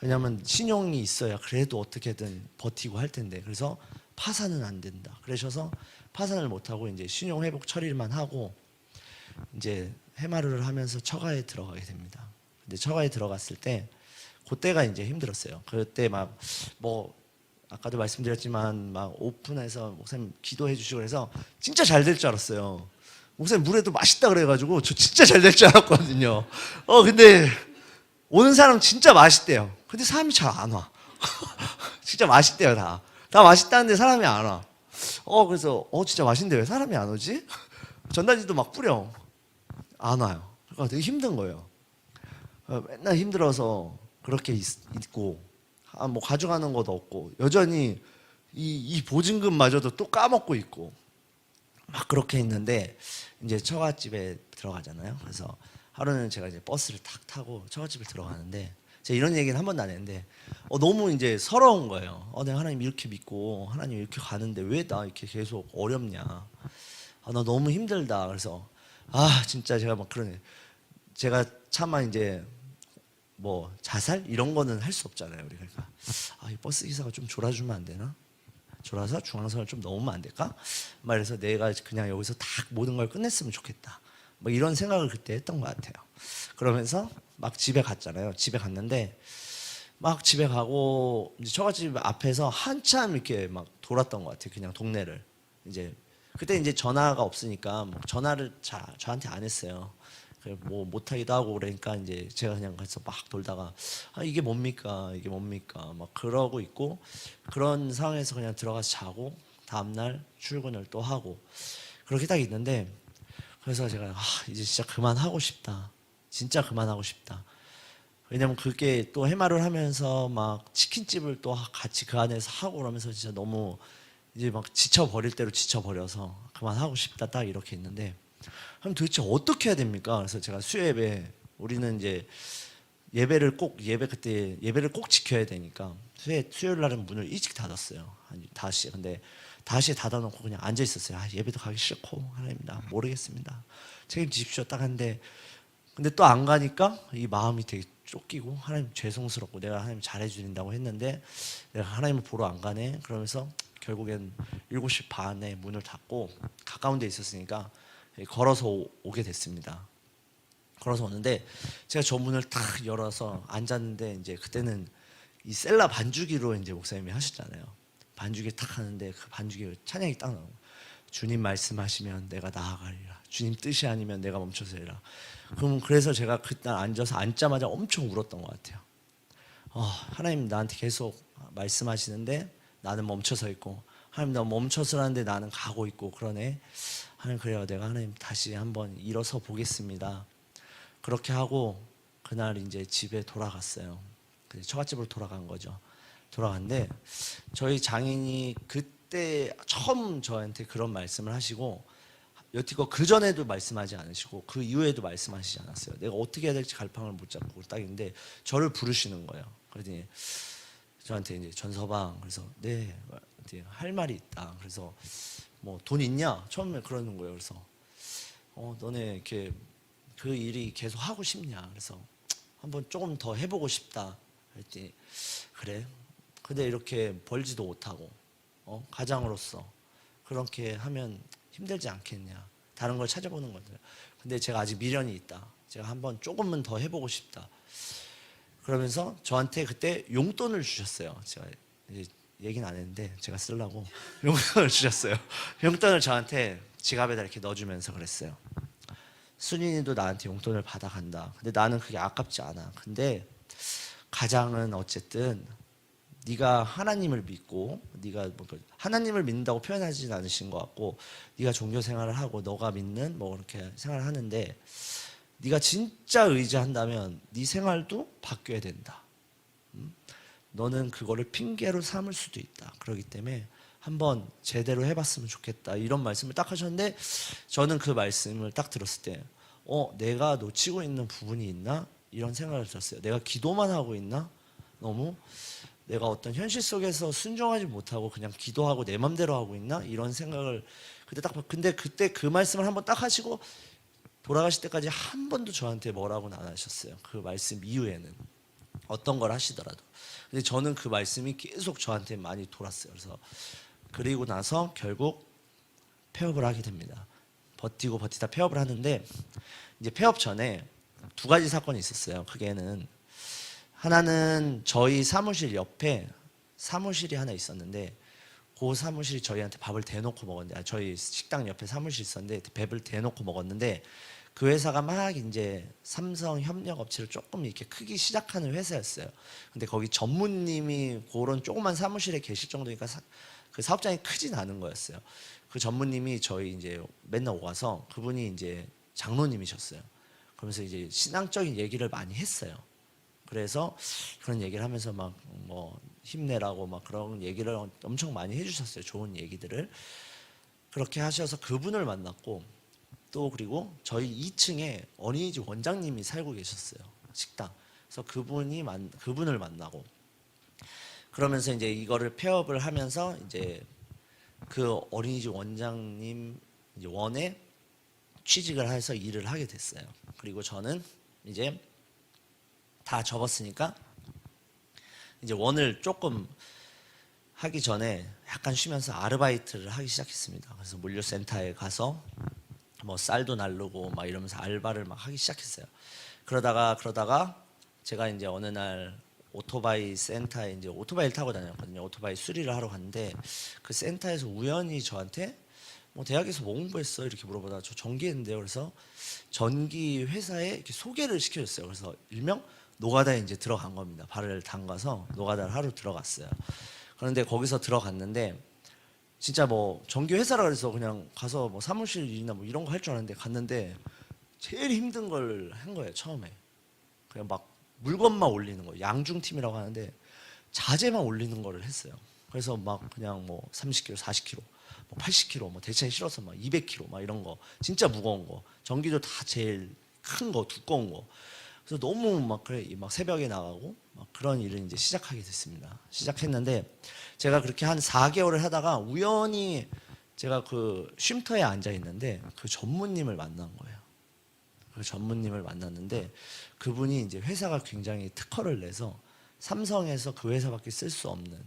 왜냐하면 신용이 있어야 그래도 어떻게든 버티고 할 텐데 그래서 파산은 안 된다. 그러셔서 파산을 못 하고 이제 신용 회복 처리만 하고 이제 해마루를 하면서 처가에 들어가게 됩니다. 근데 처가에 들어갔을 때 그때가 이제 힘들었어요. 그때 막 뭐 아까도 말씀드렸지만 막 오픈해서 목사님 기도해 주시고 그래서 진짜 잘 될 줄 알았어요. 목사님 물에도 맛있다 그래가지고 저 진짜 잘 될 줄 알았거든요. 근데 오는 사람 진짜 맛있대요. 근데 사람이 잘 안 와. 진짜 맛있대요 다. 다 맛있다는데 사람이 안 와. 그래서 진짜 맛있는데 왜 사람이 안 오지? 전단지도 막 뿌려. 안 와요. 그러니까 되게 힘든 거예요. 맨날 힘들어서 그렇게 있고 뭐 가져가는 것도 없고 여전히 이 보증금마저도 또 까먹고 있고 막 그렇게 있는데 이제 처갓집에 들어가잖아요. 그래서 하루는 제가 이제 버스를 탁 타고 처갓집을 들어가는데 제가 이런 얘기는 한 번도 안 했는데 너무 이제 서러운 거예요. 내가 하나님 이렇게 믿고 하나님 이렇게 가는데 왜 나 이렇게 계속 어렵냐. 나 너무 힘들다. 그래서 진짜 제가 막 그러네. 제가 차마 이제 뭐 자살 이런 거는 할 수 없잖아요. 우리가 그러니까 이 버스 기사가 좀 졸아주면 안 되나? 졸아서 중앙선을 좀 넘으면 안 될까? 말해서 내가 그냥 여기서 다 모든 걸 끝냈으면 좋겠다. 뭐 이런 생각을 그때 했던 것 같아요. 그러면서 막 집에 갔잖아요. 집에 갔는데 막 집에 가고 이제 처갓집 앞에서 한참 이렇게 막 돌았던 것 같아요. 그냥 동네를 이제 그때 이제 전화가 없으니까 뭐 전화를 저한테 안 했어요. 뭐 못하기도 하고 그러니까 이제 제가 그냥 가서 막 돌다가 이게 뭡니까 이게 뭡니까 막 그러고 있고 그런 상황에서 그냥 들어가서 자고 다음날 출근을 또 하고 그렇게 딱 있는데 그래서 제가 이제 진짜 그만하고 싶다. 진짜 그만하고 싶다. 왜냐면 그게 또 해마를 하면서 막 치킨집을 또 같이 그 안에서 하고 그러면서 진짜 너무 이제 막 지쳐버릴 대로 지쳐버려서 그만하고 싶다 딱 이렇게 있는데 그럼 도대체 어떻게 해야 됩니까? 그래서 제가 수요예배 우리는 이제 그때 예배를 꼭 지켜야 되니까 수요일 날은 문을 일찍 닫았어요. 한 5시에. 근데 5시에 닫아놓고 그냥 앉아 있었어요. 예배도 가기 싫고 하나님 나 모르겠습니다. 책임지십시오 딱 한데 근데 또 안 가니까 이 마음이 되게 쫓기고 하나님 죄송스럽고 내가 하나님 잘해주린다고 했는데 내가 하나님을 보러 안 가네. 그러면서 결국엔 7시 반에 문을 닫고 가까운 데 있었으니까 걸어서 오게 됐습니다. 걸어서 오는데 제가 저 문을 탁 열어서 앉았는데 이제 그때는 이 셀라 반주기로 이제 목사님이 하셨잖아요. 반주기 탁 하는데 그 반주기 찬양이 딱 나오고 주님 말씀하시면 내가 나아가리라. 주님 뜻이 아니면 내가 멈춰서 해라. 그래서 제가 그날 앉아서 앉자마자 엄청 울었던 것 같아요. 하나님 나한테 계속 말씀하시는데 나는 멈춰서 있고 하나님 나 멈춰서라는데 나는 가고 있고 그러네. 하나님 그래요. 내가 하나님 다시 한번 일어서 보겠습니다. 그렇게 하고 그날 이제 집에 돌아갔어요. 처갓집으로 돌아간 거죠. 돌아갔는데 저희 장인이 그때 처음 저한테 그런 말씀을 하시고 여태껏 그 전에도 말씀하지 않으시고 그 이후에도 말씀하시지 않았어요. 내가 어떻게 해야 될지 갈팡을 못 잡고 딱인데 저를 부르시는 거예요. 그러더니 저한테 이제 전서방 그래서 네 할 말이 있다. 그래서 뭐 돈 있냐? 처음에 그러는 거예요. 그래서 너네 이렇게 그 일이 계속 하고 싶냐? 그래서 한번 조금 더 해보고 싶다. 그랬더니 그래. 근데 이렇게 벌지도 못하고 가장으로서 그렇게 하면 힘들지 않겠냐. 다른 걸 찾아보는 거죠. 근데 제가 아직 미련이 있다. 제가 한번 조금은 더 해보고 싶다. 그러면서 저한테 그때 용돈을 주셨어요. 제가 이제 얘기는 안 했는데 제가 쓰려고 용돈을 주셨어요. 용돈을 저한테 지갑에다 이렇게 넣어주면서 그랬어요. 순인이도 나한테 용돈을 받아간다. 근데 나는 그게 아깝지 않아. 근데 가장은 어쨌든 네가 하나님을 믿고 네가 하나님을 믿는다고 표현하지는 않으신 것 같고 네가 종교 생활을 하고 너가 믿는 뭐 그렇게 생활을 하는데 네가 진짜 의지한다면 네 생활도 바뀌어야 된다. 너는 그거를 핑계로 삼을 수도 있다. 그렇기 때문에 한번 제대로 해봤으면 좋겠다. 이런 말씀을 딱 하셨는데 저는 그 말씀을 딱 들었을 때 내가 놓치고 있는 부분이 있나? 이런 생각을 들었어요. 내가 기도만 하고 있나? 너무 내가 어떤 현실 속에서 순종하지 못하고 그냥 기도하고 내 맘대로 하고 있나? 이런 생각을 근데 그때 그 말씀을 한번 딱 하시고 돌아가실 때까지 한 번도 저한테 뭐라고는 안 하셨어요. 그 말씀 이후에는 어떤 걸 하시더라도. 근데 저는 그 말씀이 계속 저한테 많이 돌았어요. 그리고 나서 결국 폐업을 하게 됩니다. 버티고 버티다 폐업을 하는데 이제 폐업 전에 두 가지 사건이 있었어요. 그게는 하나는 저희 사무실 옆에 사무실이 하나 있었는데 그 사무실이 저희한테 밥을 대놓고 먹었는데 저희 식당 옆에 사무실 있었는데 밥을 대놓고 먹었는데 그 회사가 막 이제 삼성 협력 업체를 조금 이렇게 크기 시작하는 회사였어요. 근데 거기 전무님이 그런 조그만 사무실에 계실 정도니까 그 사업장이 크진 않은 거였어요. 그 전무님이 저희 이제 맨날 오가서 그분이 이제 장로님이셨어요. 그러면서 이제 신앙적인 얘기를 많이 했어요. 그래서 그런 얘기를 하면서 막 뭐 힘내라고 막 그런 얘기를 엄청 많이 해주셨어요. 좋은 얘기들을 그렇게 하셔서 그분을 만났고 또 그리고 저희 2층에 어린이집 원장님이 살고 계셨어요. 식당. 그래서 그분을 만나고 그러면서 이제 이거를 폐업을 하면서 이제 그 어린이집 원장님 이제 원에 취직을 해서 일을 하게 됐어요. 그리고 저는 이제 다 접었으니까 이제 원을 조금 하기 전에 약간 쉬면서 아르바이트를 하기 시작했습니다. 그래서 물류센터에 가서 뭐 쌀도 나르고 막 이러면서 알바를 막 하기 시작했어요. 그러다가 제가 이제 어느 날 오토바이 센터에 이제 오토바이를 타고 다녔거든요. 오토바이 수리를 하러 갔는데 그 센터에서 우연히 저한테 뭐 대학에서 뭐 공부했어 이렇게 물어보다 저 전기했는데요. 그래서 전기 회사에 이렇게 소개를 시켜줬어요. 그래서 일명 노가다에 이제 들어간 겁니다. 발을 담가서 노가다를 하루 들어갔어요. 그런데 거기서 들어갔는데 진짜 뭐 전기 회사라 그래서 그냥 가서 뭐 사무실 일이나 뭐 이런 거 할 줄 알았는데 갔는데 제일 힘든 걸 한 거예요. 처음에 그냥 막 물건만 올리는 거 양중팀이라고 하는데 자재만 올리는 거를 했어요. 그래서 막 그냥 뭐 30kg, 40kg, 뭐 80kg, 뭐 대체에 실어서 막 200kg 막 이런 거 진짜 무거운 거 전기도 다 제일 큰 거 두꺼운 거 그래서 너무 막 그래 막 새벽에 나가고 막 그런 일을 이제 시작하게 됐습니다. 시작했는데 제가 그렇게 한 4개월을 하다가 우연히 제가 그 쉼터에 앉아 있는데 그 전무님을 만난 거예요. 그 전무님을 만났는데 그분이 이제 회사가 굉장히 특허를 내서 삼성에서 그 회사밖에 쓸 수 없는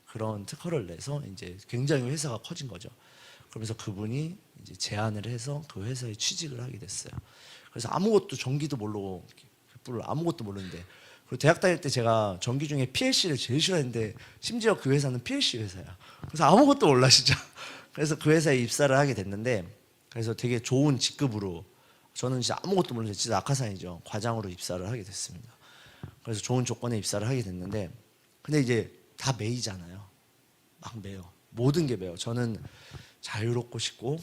그런 특허를 내서 이제 굉장히 회사가 커진 거죠. 그러면서 그분이 이제 제안을 해서 그 회사에 취직을 하게 됐어요. 그래서 아무것도 전기도 모르고 아무것도 모르는데 그리고 대학 다닐 때 제가 전기 중에 PLC를 제일 싫어했는데 심지어 그 회사는 PLC 회사야. 그래서 아무것도 몰라 진짜. 그래서 그 회사에 입사를 하게 됐는데 그래서 되게 좋은 직급으로 저는 진짜 아무것도 모르는데 진짜 낙하산이죠. 과장으로 입사를 하게 됐습니다. 그래서 좋은 조건에 입사를 하게 됐는데 근데 이제 다 매이잖아요. 막 매요. 모든 게 매요. 저는 자유롭고 싶고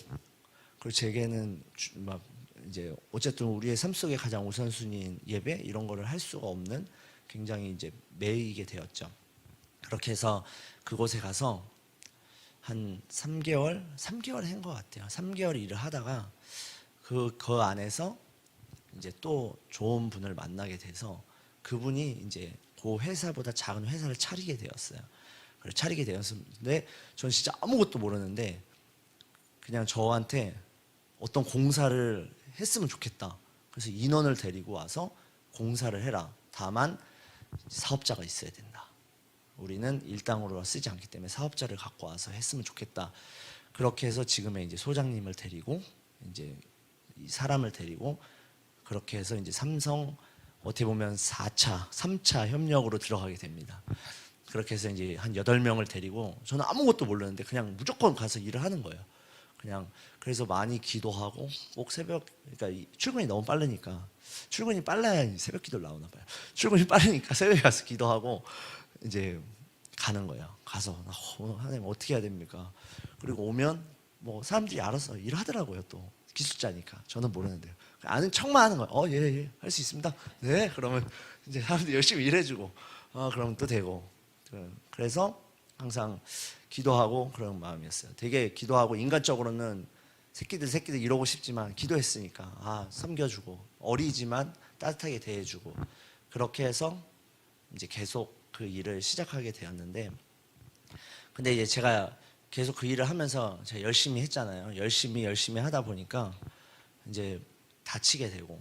그리고 제게는 막 이제 어쨌든 우리의 삶 속에 가장 우선순위인 예배 이런 거를 할 수가 없는 굉장히 이제 매이게 되었죠. 그렇게 해서 그곳에 가서 한 3개월 한 것 같아요. 3개월 일을 하다가 그 안에서 이제 또 좋은 분을 만나게 돼서 그분이 이제 그 회사보다 작은 회사를 차리게 되었어요. 그래서 차리게 되었는데 전 진짜 아무것도 모르는데 그냥 저한테 어떤 공사를 했으면 좋겠다. 그래서 인원을 데리고 와서 공사를 해라. 다만 사업자가 있어야 된다. 우리는 일당으로 쓰지 않기 때문에 사업자를 갖고 와서 했으면 좋겠다. 그렇게 해서 지금의 이제 소장님을 데리고 이제 이 사람을 데리고 그렇게 해서 이제 삼성 어떻게 보면 4차, 3차 협력으로 들어가게 됩니다. 그렇게 해서 이제 한 8명을 데리고 저는 아무것도 모르는데 그냥 무조건 가서 일을 하는 거예요. 그냥 그래서 많이 기도하고 꼭 새벽 그러니까 출근이 너무 빠르니까 출근이 빨라야 새벽 기도를 나오나 봐요. 출근이 빠르니까 새벽에 가서 기도하고 이제 가는 거예요. 가서 하나님 어떻게 해야 됩니까? 그리고 오면 뭐 사람들이 알아서 일하더라고요. 또 기술자니까 저는 모르는데요. 아는 척만 하는 거예요. 예, 할 수 있습니다. 네, 그러면 이제 사람들이 열심히 일해주고 그러면 또 되고 그래서 항상 기도하고 그런 마음이었어요. 되게 기도하고 인간적으로는 새끼들 이러고 싶지만 기도했으니까 섬겨주고 어리지만 따뜻하게 대해주고 그렇게 해서 이제 계속 그 일을 시작하게 되었는데 근데 이제 제가 계속 그 일을 하면서 제가 열심히 했잖아요. 열심히 하다 보니까 이제 다치게 되고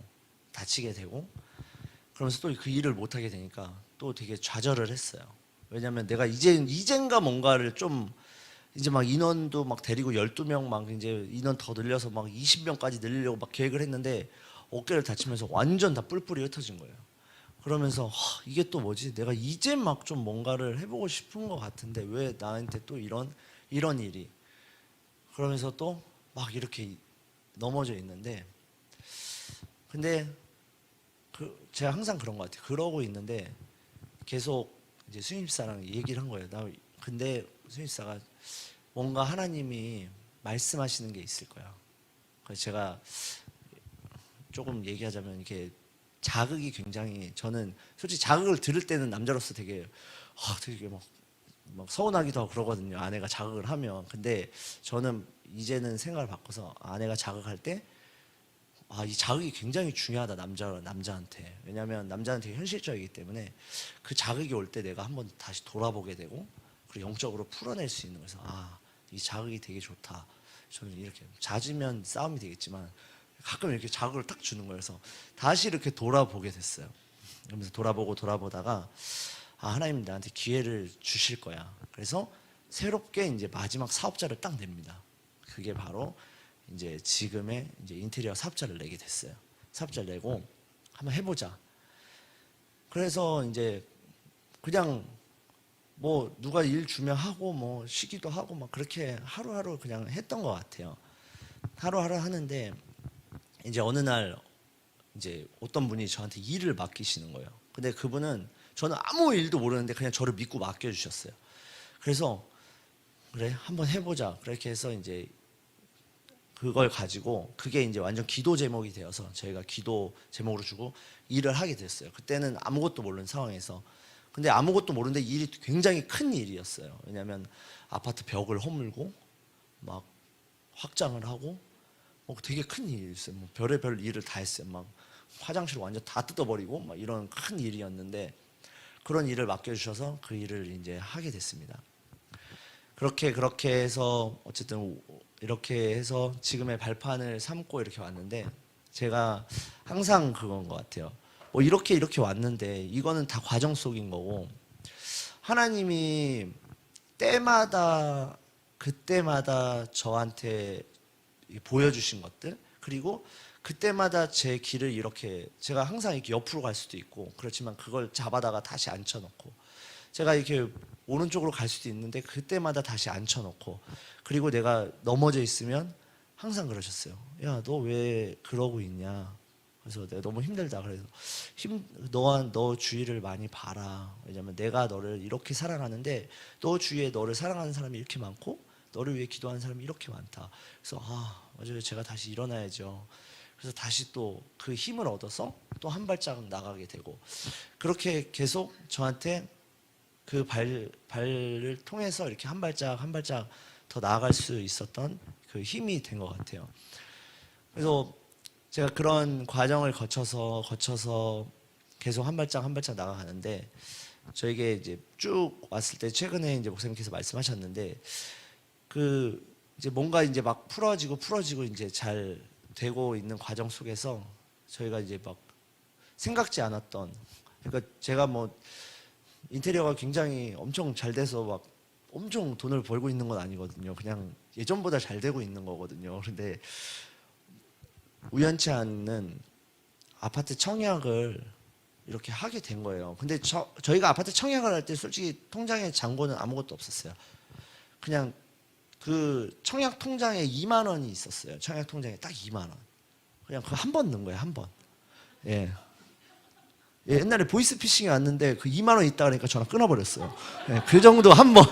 그러면서 또 그 일을 못 하게 되니까 또 되게 좌절을 했어요. 왜냐면 내가 이젠가 뭔가를 좀 이제 막 인원도 막 데리고 12명 막 이제 인원 더 늘려서 막 20명까지 늘리려고 막 계획을 했는데 어깨를 다치면서 완전 다 뿔뿔이 흩어진 거예요. 그러면서 이게 또 뭐지? 내가 이제 막 좀 뭔가를 해보고 싶은 것 같은데 왜 나한테 또 이런 일이? 그러면서 또 막 이렇게 넘어져 있는데 근데 제가 항상 그런 것 같아요. 그러고 있는데 계속 이제 수임사랑 얘기를 한 거예요. 근데 수임사가 뭔가 하나님이 말씀하시는 게 있을 거야. 그래서 제가 조금 얘기하자면 이렇게 자극이 굉장히 저는 솔직히 자극을 들을 때는 남자로서 되게 막 서운하기도 하고 그러거든요. 아내가 자극을 하면. 근데 저는 이제는 생각을 바꿔서 아내가 자극할 때 이 자극이 굉장히 중요하다 남자한테. 왜냐하면 남자는 되게 현실적이기 때문에 그 자극이 올 때 내가 한번 다시 돌아보게 되고 그리고 영적으로 풀어낼 수 있는 거에서 이 자극이 되게 좋다. 저는 이렇게 잦으면 싸움이 되겠지만 가끔 이렇게 자극을 딱 주는 거예요. 그래서 다시 이렇게 돌아보게 됐어요. 그러면서 돌아보다가 하나님 나한테 기회를 주실 거야. 그래서 새롭게 이제 마지막 사업자를 딱 냅니다. 그게 바로 이제 지금의 이제 인테리어 사업자를 내게 됐어요. 사업자를 내고 한번 해보자. 그래서 이제 그냥 뭐 누가 일 주면 하고 뭐 쉬기도 하고 막 그렇게 하루하루 그냥 했던 것 같아요. 하루하루 하는데 이제 어느 날 이제 어떤 분이 저한테 일을 맡기시는 거예요. 근데 그분은 저는 아무 일도 모르는데 그냥 저를 믿고 맡겨주셨어요. 그래서 그래 한번 해보자. 그렇게 해서 이제 그걸 가지고 그게 이제 완전 기도 제목이 되어서 저희가 기도 제목으로 주고 일을 하게 됐어요. 그때는 아무것도 모르는 상황에서 근데 아무것도 모르는데 일이 굉장히 큰 일이었어요. 왜냐하면 아파트 벽을 허물고 막 확장을 하고 되게 큰 일이었어요. 뭐 별의별 일을 다 했어요. 막 화장실 완전 다 뜯어버리고 막 이런 큰 일이었는데 그런 일을 맡겨주셔서 그 일을 이제 하게 됐습니다. 그렇게 해서 어쨌든 이렇게 해서 지금의 발판을 삼고 이렇게 왔는데 제가 항상 그건 것 같아요. 뭐 이렇게 왔는데 이거는 다 과정 속인 거고 하나님이 때마다 그때마다 저한테 보여주신 것들 그리고 그때마다 제 길을 이렇게 제가 항상 이렇게 옆으로 갈 수도 있고 그렇지만 그걸 잡아다가 다시 앉혀놓고 제가 이렇게 오른쪽으로 갈 수도 있는데 그때마다 다시 앉혀놓고 그리고 내가 넘어져 있으면 항상 그러셨어요. 야, 너 왜 그러고 있냐? 그래서 내가 너무 힘들다. 그래서 너 주위를 많이 봐라. 왜냐면 내가 너를 이렇게 사랑하는데 너 주위에 너를 사랑하는 사람이 이렇게 많고 너를 위해 기도하는 사람이 이렇게 많다. 그래서 맞아요. 제가 다시 일어나야죠. 그래서 다시 또 그 힘을 얻어서 또 한 발짝 나가게 되고 그렇게 계속 저한테 그 발을 통해서 이렇게 한 발짝 더 나아갈 수 있었던 그 힘이 된 것 같아요. 그래서 제가 그런 과정을 거쳐서 계속 한 발짝 나아가는데 저에게 이제 쭉 왔을 때 최근에 이제 목사님께서 말씀하셨는데 그 이제 뭔가 이제 막 풀어지고 이제 잘 되고 있는 과정 속에서 저희가 이제 막 생각지 않았던 그러니까 제가 뭐 인테리어가 굉장히 엄청 잘 돼서 막 엄청 돈을 벌고 있는 건 아니거든요. 그냥 예전보다 잘 되고 있는 거거든요. 그런데 우연치 않은 아파트 청약을 이렇게 하게 된 거예요. 근데 저희가 아파트 청약을 할 때 솔직히 통장에 잔고는 아무것도 없었어요. 그냥 그 청약 통장에 2만 원이 있었어요. 청약 통장에 딱 2만 원. 그냥 그 한 번 넣은 거예요. 한 번. 예. 예, 옛날에 보이스피싱이 왔는데 그 2만 원 있다 그러니까 전화 끊어버렸어요. 예, 그 정도 한 번.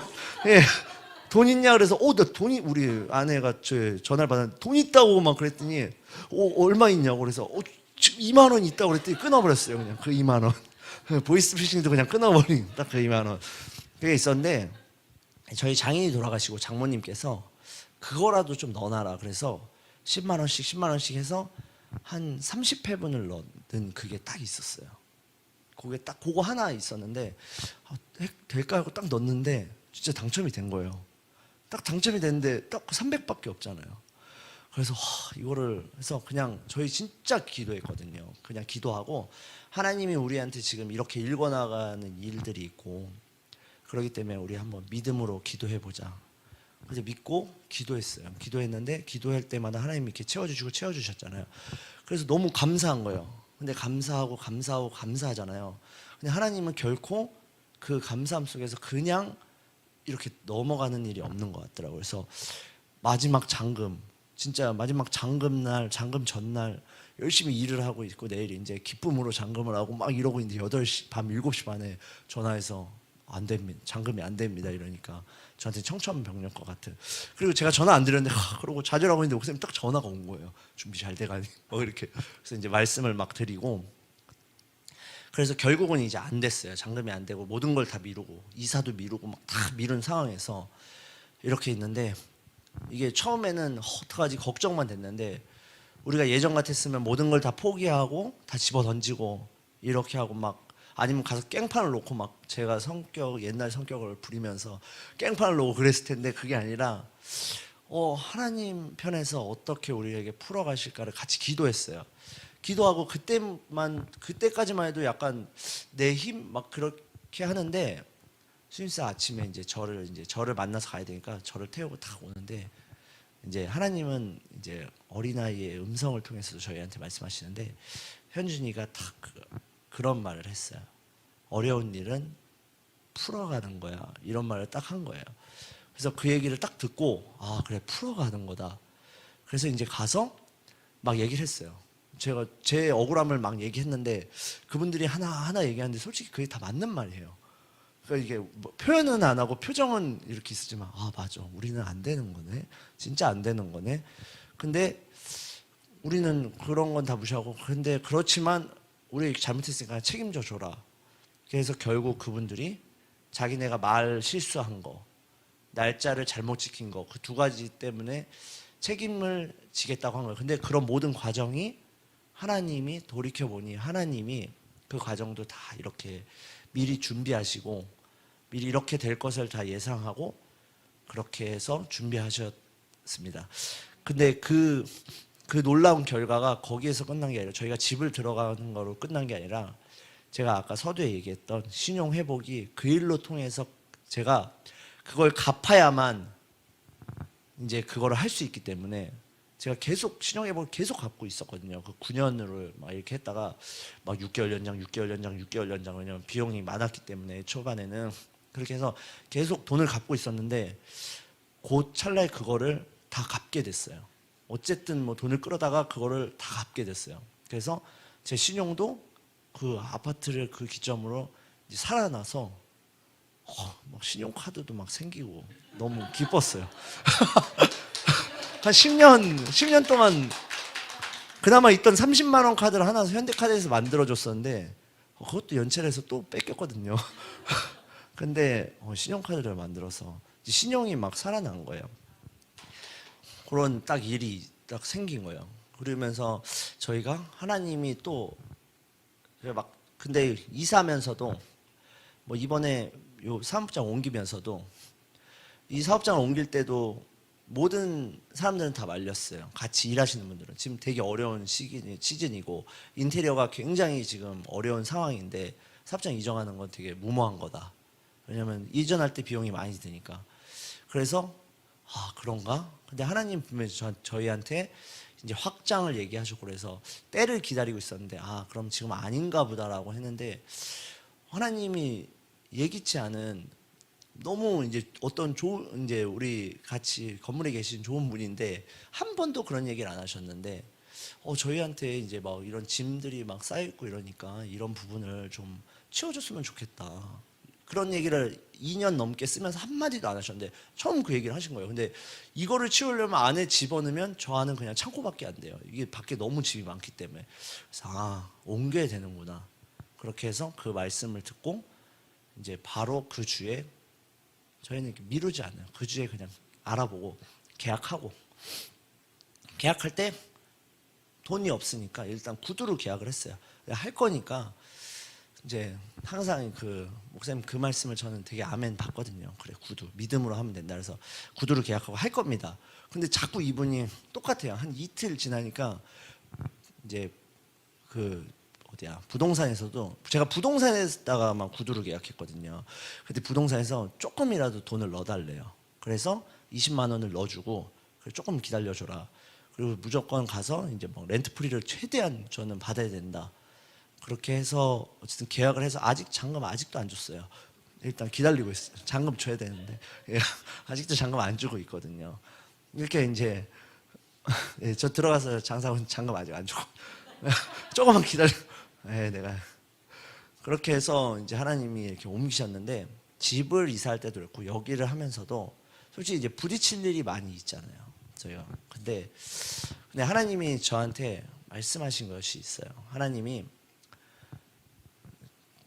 예. 돈 있냐 그래서 나 돈이 우리 아내가 저 전화를 받았는데 돈 있다고 막 그랬더니 얼마 있냐고 그래서 2만 원 있다고 그랬더니 끊어버렸어요. 그냥 그 2만 원. 보이스피싱도 그냥 끊어버린 딱 그 2만 원. 그게 있었는데 저희 장인이 돌아가시고 장모님께서 그거라도 좀 넣어놔라 그래서 10만 원씩 10만 원씩 해서 한 30회분을 넣은 그게 딱 있었어요. 그게 딱 그거 하나 있었는데 될까 하고 딱 넣었는데 진짜 당첨이 된 거예요. 딱 당첨이 됐는데 딱 300밖에 없잖아요. 그래서 이거를 해서 그냥 저희 진짜 기도했거든요. 그냥 기도하고 하나님이 우리한테 지금 이렇게 일궈나가는 일들이 있고 그렇기 때문에 우리 한번 믿음으로 기도해 보자. 그래서 믿고 기도했어요. 기도했는데 기도할 때마다 하나님이 이렇게 채워주시고 채워주셨잖아요. 그래서 너무 감사한 거예요. 근데 감사하고 감사하고 감사하잖아요. 근데 하나님은 결코 그 감사함 속에서 그냥 이렇게 넘어가는 일이 없는 것 같더라고요. 그래서 마지막 잔금, 진짜 마지막 잔금 날, 잔금 전날 열심히 일을 하고 있고 내일 이제 기쁨으로 잔금을 하고 막 이러고 있는데 8시, 밤 7시 반에 전화해서 안 됩니다. 잔금이 안 됩니다. 이러니까 저한테 청천벽력 것 같은. 그리고 제가 전화 안 드렸는데 그러고 좌절하고 있는데 목사님 딱 전화가 온 거예요. 준비 잘 돼가니 이렇게. 그래서 이제 말씀을 막 드리고 그래서 결국은 이제 안 됐어요. 잔금이 안 되고 모든 걸 다 미루고 이사도 미루고 막 다 미룬 상황에서 이렇게 있는데 이게 처음에는 어떡하지 걱정만 됐는데 우리가 예전 같았으면 모든 걸 다 포기하고 다 집어 던지고 이렇게 하고 막 아니면 가서 깽판을 놓고 막 제가 옛날 성격을 부리면서 깽판을 놓고 그랬을 텐데 그게 아니라 하나님 편에서 어떻게 우리에게 풀어가실까를 같이 기도했어요. 기도하고 그때까지만 해도 약간 내 힘 막 그렇게 하는데 수임사 아침에 이제 저를 만나서 가야 되니까 저를 태우고 딱 오는데 이제 하나님은 이제 어린아이의 음성을 통해서 저희한테 말씀하시는데 현준이가 딱 그런 말을 했어요. 어려운 일은 풀어가는 거야. 이런 말을 딱 한 거예요. 그래서 그 얘기를 딱 듣고 그래 풀어가는 거다. 그래서 이제 가서 막 얘기를 했어요. 제가 제 억울함을 막 얘기했는데 그분들이 하나하나 얘기하는데 솔직히 그게 다 맞는 말이에요. 그러니까 이게 뭐 표현은 안 하고 표정은 이렇게 있었지만 맞아. 우리는 안 되는 거네. 진짜 안 되는 거네. 근데 우리는 그런 건 다 무시하고 근데 그렇지만 우리 잘못했으니까 책임져 줘라. 그래서 결국 그분들이 자기네가 말 실수한 거, 날짜를 잘못 지킨 거 그 2가지 때문에 책임을 지겠다고 한 거예요. 근데 그런 모든 과정이 하나님이 돌이켜보니 하나님이 그 과정도 다 이렇게 미리 준비하시고 미리 이렇게 될 것을 다 예상하고 그렇게 해서 준비하셨습니다. 근데 그 놀라운 결과가 거기에서 끝난 게 아니라 저희가 집을 들어가는 거로 끝난 게 아니라 제가 아까 서두에 얘기했던 신용 회복이 그 일로 통해서 제가 그걸 갚아야만 이제 그거를 할 수 있기 때문에 제가 계속 신용 회복을 계속 갚고 있었거든요. 그 9년을 막 이렇게 했다가 막 6개월 연장, 6개월 연장, 6개월 연장 왜냐면 비용이 많았기 때문에 초반에는 그렇게 해서 계속 돈을 갚고 있었는데 곧 찰나에 그거를 다 갚게 됐어요. 어쨌든 뭐 돈을 끌어다가 그거를 다 갚게 됐어요. 그래서 제 신용도 그 아파트를 그 기점으로 이제 살아나서 막 신용카드도 막 생기고 너무 기뻤어요. 한 10년 동안 그나마 있던 30만 원 카드를 하나 현대카드에서 만들어줬었는데 그것도 연체해서 또 뺏겼거든요. 근데 신용카드를 만들어서 신용이 막 살아난 거예요. 그런 딱 일이 딱 생긴 거예요. 그러면서 저희가 하나님이 또 막 근데 이사하면서도 뭐 이번에 요 사업장 옮기면서도 이 사업장을 옮길 때도 모든 사람들은 다 말렸어요. 같이 일하시는 분들은 지금 되게 어려운 시즌이고 인테리어가 굉장히 지금 어려운 상황인데 사업장 이전하는 건 되게 무모한 거다. 왜냐면 이전할 때 비용이 많이 드니까. 그래서 아 그런가? 근데 하나님 분명히 저희한테 이제 확장을 얘기하시고 그래서 때를 기다리고 있었는데 아 그럼 지금 아닌가 보다라고 했는데 하나님이 예기치 않은 너무 이제 어떤 좋은 이제 우리 같이 건물에 계신 좋은 분인데 한 번도 그런 얘기를 안 하셨는데 저희한테 이제 막 이런 짐들이 막 쌓여 있고 이러니까 이런 부분을 좀 치워줬으면 좋겠다. 그런 얘기를 2년 넘게 쓰면서 한마디도 안 하셨는데 처음 그 얘기를 하신 거예요. 근데 이거를 치우려면 안에 집어넣으면 저 안은 그냥 창고밖에 안 돼요. 이게 밖에 너무 짐이 많기 때문에. 그래서 아 옮겨야 되는구나. 그렇게 해서 그 말씀을 듣고 이제 바로 그 주에 저희는 이렇게 미루지 않아요. 그 주에 그냥 알아보고 계약하고 계약할 때 돈이 없으니까 일단 구두로 계약을 했어요. 할 거니까 이제 항상 그 목사님 그 말씀을 저는 되게 아멘 받거든요. 그래 구두 믿음으로 하면 된다. 그래서 구두로 계약하고 할 겁니다. 근데 자꾸 이분이 똑같아요. 한 이틀 지나니까 이제 그 어디야 부동산에서도 제가 부동산에다가만 구두를 계약했거든요. 근데 부동산에서 조금이라도 돈을 넣어달래요. 그래서 20만 원을 넣어주고 조금 기다려줘라. 그리고 무조건 가서 이제 뭐 렌트프리를 최대한 저는 받아야 된다. 그렇게 해서 어쨌든 계약을 해서 아직 잔금 아직도 안 줬어요. 일단 기다리고 있어요. 잔금 줘야 되는데 아직도 잔금 안 주고 있거든요. 이렇게 이제 저 들어가서 장사하고 잔금 아직 안 주고 조금만 기다려. 내가 그렇게 해서 이제 하나님이 이렇게 옮기셨는데 집을 이사할 때도 그렇고 여기를 하면서도 솔직히 이제 부딪힐 일이 많이 있잖아요. 저희가 근데 하나님이 저한테 말씀하신 것이 있어요. 하나님이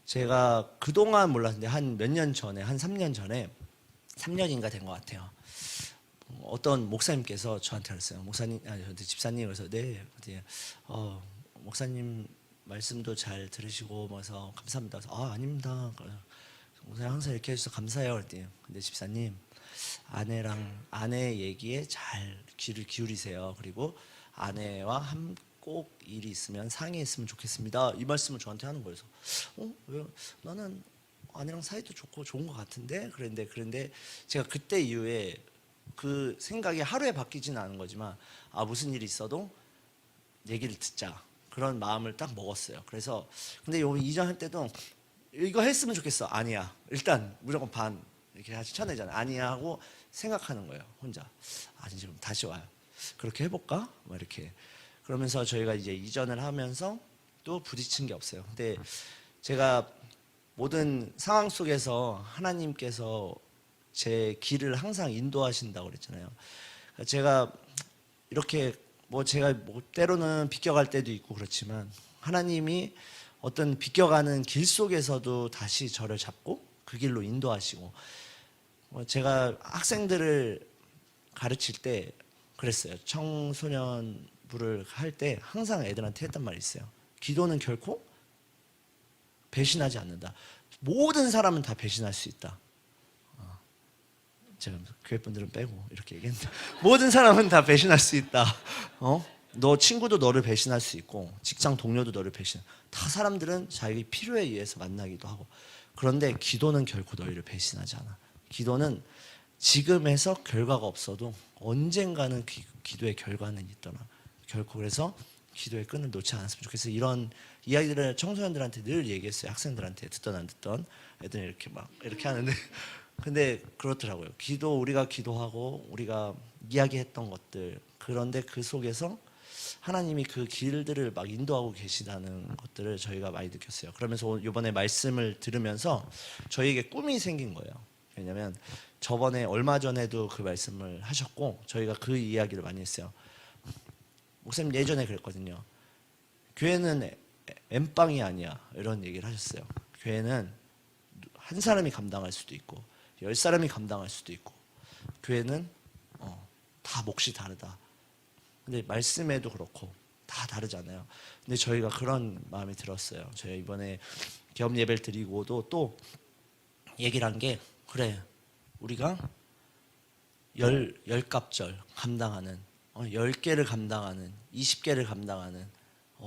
제가 그동안 몰랐는데 한 몇 년 전에 한 3년 전에 3년인가 된 것 같아요. 어떤 목사님께서 저한테 그랬어요. 목사님, 저한테 집사님 그래서 네, 목사님 말씀도 잘 들으시고 그래서 감사합니다. 그래서 아닙니다. 목사님 항상 이렇게 해주셔서 감사해요. 그랬더니 근데 집사님 아내 얘기에 잘 귀를 기울이세요. 그리고 아내와 꼭 일이 있으면 상의했으면 좋겠습니다. 이 말씀을 저한테 하는 거예요. 그래서 왜 나는 아내랑 사이도 좋고 좋은 것 같은데 그런데 제가 그때 이후에 그 생각이 하루에 바뀌지는 않은 거지만 무슨 일이 있어도 얘기를 듣자 그런 마음을 딱 먹었어요. 그래서 근데 요 이전할 때도 이거 했으면 좋겠어. 아니야. 일단 무조건 반 이렇게 다시 쳐내잖아요. 아니야 하고 생각하는 거예요. 혼자. 아니 지금 다시 와요. 그렇게 해볼까? 뭐 이렇게 그러면서 저희가 이제 이전을 하면서 또 부딪힌 게 없어요. 근데 제가 모든 상황 속에서 하나님께서 제 길을 항상 인도하신다고 그랬잖아요. 제가 이렇게 제가 때로는 비껴갈 때도 있고 그렇지만 하나님이 어떤 비껴가는 길 속에서도 다시 저를 잡고 그 길로 인도하시고 제가 학생들을 가르칠 때 그랬어요. 청소년부를 할 때 항상 애들한테 했단 말이 있어요. 기도는 결코 배신하지 않는다. 모든 사람은 다 배신할 수 있다. 제가 교회 분들은 빼고 이렇게 얘기했는데 모든 사람은 다 배신할 수 있다. 너 친구도 너를 배신할 수 있고 직장 동료도 너를 배신. 다 사람들은 자기 필요에 의해서 만나기도 하고 그런데 기도는 결코 너희를 배신하지 않아. 기도는 지금에서 결과가 없어도 언젠가는 기도의 결과는 있더라. 결코 그래서 기도의 끈을 놓지 않았으면 좋겠어요. 이런 이야기들을 청소년들한테 늘 얘기했어요. 학생들한테 듣던 안 듣던 애들이 이렇게 막 이렇게 하는데 근데 그렇더라고요. 우리가 기도하고 우리가 이야기했던 것들 그런데 그 속에서 하나님이 그 길들을 막 인도하고 계시다는 것들을 저희가 많이 느꼈어요. 그러면서 이번에 말씀을 들으면서 저희에게 꿈이 생긴 거예요. 왜냐하면 저번에 얼마 전에도 그 말씀을 하셨고 저희가 그 이야기를 많이 했어요. 목사님 예전에 그랬거든요. 교회는 엠빵이 아니야 이런 얘기를 하셨어요. 교회는 한 사람이 감당할 수도 있고 10사람이 감당할 수도 있고 교회는 다 몫이 다르다. 근데 말씀에도 그렇고 다 다르잖아요. 근데 저희가 그런 마음이 들었어요. 저희 이번에 겸 예배를 드리고도 또 얘기를 한 게 그래 우리가 열 갑절 감당하는 10개를 감당하는 20개를 감당하는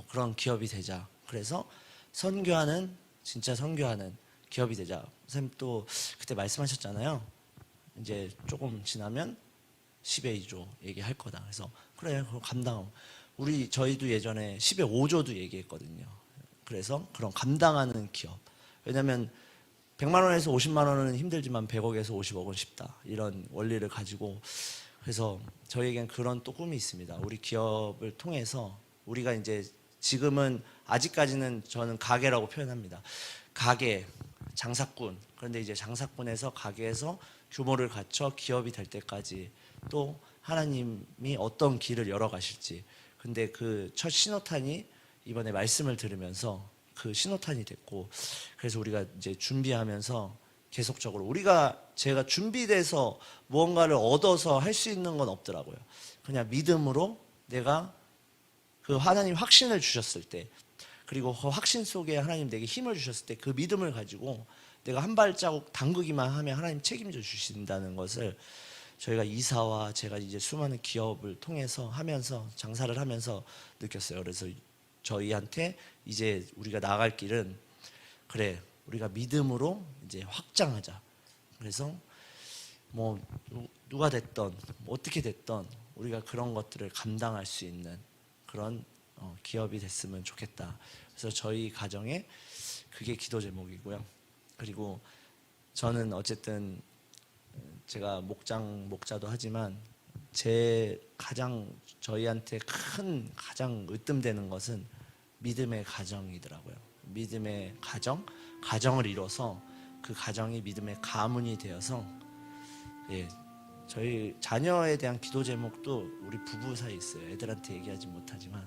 그런 기업이 되자. 그래서 진짜 선교하는 기업이 되자. 선생님 또 그때 말씀하셨잖아요. 이제 조금 지나면 10의 2조 얘기할 거다. 그래서 그래, 그럼 감당. 저희도 예전에 10의 5조도 얘기했거든요. 그래서 그런 감당하는 기업. 왜냐하면 100만 원에서 50만 원은 힘들지만 100억에서 50억은 쉽다. 이런 원리를 가지고, 그래서 저희에겐 그런 또 꿈이 있습니다. 우리 기업을 통해서 우리가 이제 지금은 아직까지는 저는 가게라고 표현합니다. 가게, 장사꾼. 그런데 이제 장사꾼에서 가게에서 규모를 갖춰 기업이 될 때까지 또 하나님이 어떤 길을 열어 가실지. 근데 그 첫 신호탄이 이번에 말씀을 들으면서 그 신호탄이 됐고, 그래서 우리가 이제 준비하면서 계속적으로 제가 준비돼서 무언가를 얻어서 할 수 있는 건 없더라고요. 그냥 믿음으로 내가 그 하나님 확신을 주셨을 때, 그리고 그 확신 속에 하나님 내게 힘을 주셨을 때 그 믿음을 가지고 내가 한 발자국 담그기만 하면 하나님 책임져 주신다는 것을 저희가 이사와 제가 이제 수많은 기업을 통해서 하면서 장사를 하면서 느꼈어요. 그래서 저희한테 이제 우리가 나아갈 길은, 그래, 우리가 믿음으로 이제 확장하자. 그래서 뭐 누가 됐던 어떻게 됐던 우리가 그런 것들을 감당할 수 있는 그런 기업이 됐으면 좋겠다. 그래서 저희 가정에 그게 기도 제목이고요. 그리고 저는 어쨌든 제가 목자도 하지만 저희한테 가장 으뜸되는 것은 믿음의 가정이더라고요. 믿음의 가정을 이뤄서 그 가정이 믿음의 가문이 되어서, 예, 저희 자녀에 대한 기도 제목도 우리 부부 사이에 있어요. 애들한테 얘기하지 못하지만,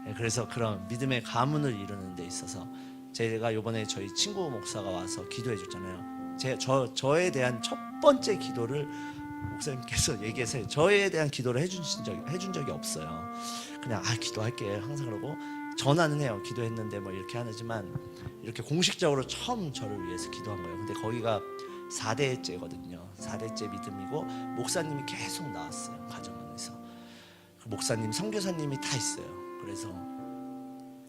예, 그래서 그런 믿음의 가문을 이루는 데 있어서 제가 이번에 저희 친구 목사가 와서 기도해 줬잖아요. 저에 대한 첫 번째 기도를 목사님께서 얘기해서 저에 대한 기도를 해준 적이 없어요. 그냥 기도할게 항상 그러고 전화는 해요. 기도했는데 뭐 이렇게 하지만 이렇게 공식적으로 처음 저를 위해서 기도한 거예요. 근데 거기가 4대째거든요. 4대째 믿음이고 목사님이 계속 나왔어요. 가정 안에서 그 목사님, 선교사님이 다 있어요. 그래서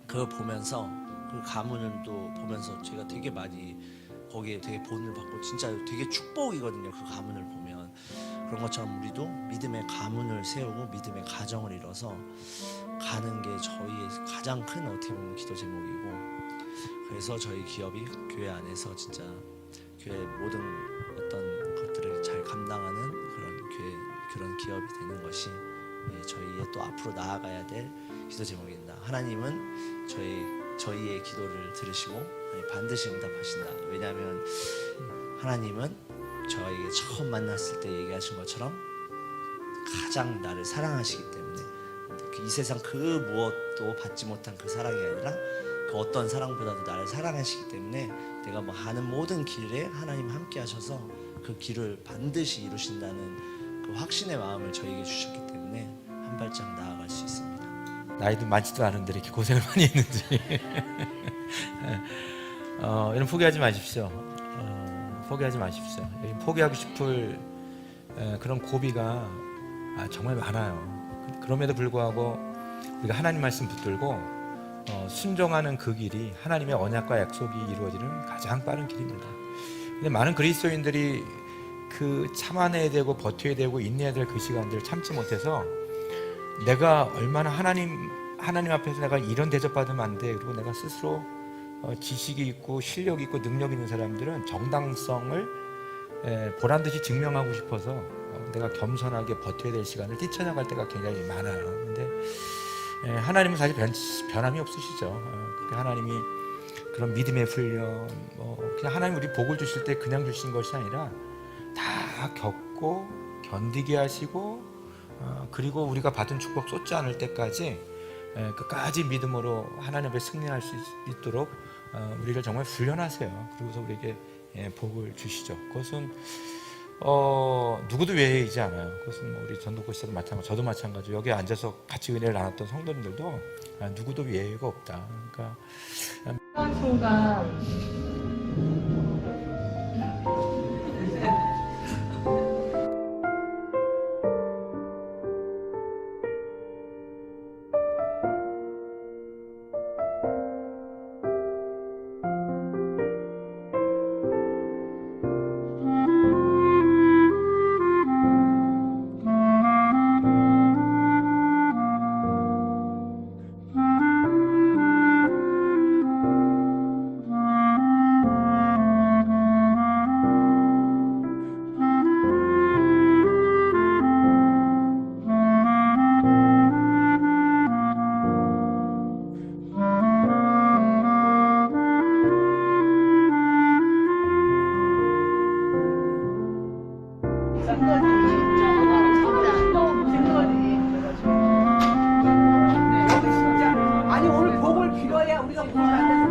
그걸 보면서 그 가문을 또 보면서 제가 되게 많이 거기에 되게 본을 받고, 진짜 되게 축복이거든요. 그 가문을 보면. 그런 것처럼 우리도 믿음의 가문을 세우고 믿음의 가정을 이뤄서 가는 게 저희의 가장 큰 어떻게 보면 기도 제목이고, 그래서 저희 기업이 교회 안에서 진짜 교회 모든 어떤 것들을 잘 감당하는 그런 기업이 되는 것이 저희의 또 앞으로 나아가야 될 기도 제목입니다. 하나님은 저희의 기도를 들으시고 반드시 응답하신다. 왜냐하면 하나님은 저에게 처음 만났을 때 얘기하신 것처럼 가장 나를 사랑하시기 때문에 이 세상 그 무엇도 받지 못한 그 사랑이 아니라 그 어떤 사랑보다도 나를 사랑하시기 때문에 내가 뭐 하는 모든 길에 하나님 함께 하셔서 그 길을 반드시 이루신다는 그 확신의 마음을 저에게 주셨기 때문에 한 발짝 나아갈 수 있습니다. 나이도 많지도 않은데 이렇게 고생을 많이 했는지 여러분 포기하지 마십시오. 포기하지 마십시오. 포기하고 싶을 그런 고비가 정말 많아요. 그럼에도 불구하고 우리가 하나님 말씀 붙들고 순종하는 그 길이 하나님의 언약과 약속이 이루어지는 가장 빠른 길입니다. 근데 많은 그리스도인들이 그 참아내야 되고 버텨야 되고 인내해야 될 그 시간들을 참지 못해서 내가 얼마나 하나님 앞에서 내가 이런 대접받으면 안 돼, 그리고 내가 스스로 지식이 있고 실력이 있고 능력이 있는 사람들은 정당성을 보란듯이 증명하고 싶어서 내가 겸손하게 버텨야 될 시간을 뛰쳐나갈 때가 굉장히 많아요. 근데 하나님은 사실 변함이 없으시죠. 하나님이 그런 믿음의 훈련, 그냥 하나님 우리 복을 주실 때 그냥 주신 것이 아니라 다 겪고 견디게 하시고, 그리고 우리가 받은 축복 쏟지 않을 때까지 끝까지 믿음으로 하나님 앞에 승리할 수 있도록 우리를 정말 훈련하세요. 그리고서 우리에게 복을 주시죠. 그것은 누구도 외회이지 않아요. 그것은 우리 전도코 씨도 마찬가지, 저도 마찬가지. 여기 앉아서 같이 은혜를 나눴던 성도님들도 누구도 외회가 없다. 그러니까 순간 우리가 보면 안 돼서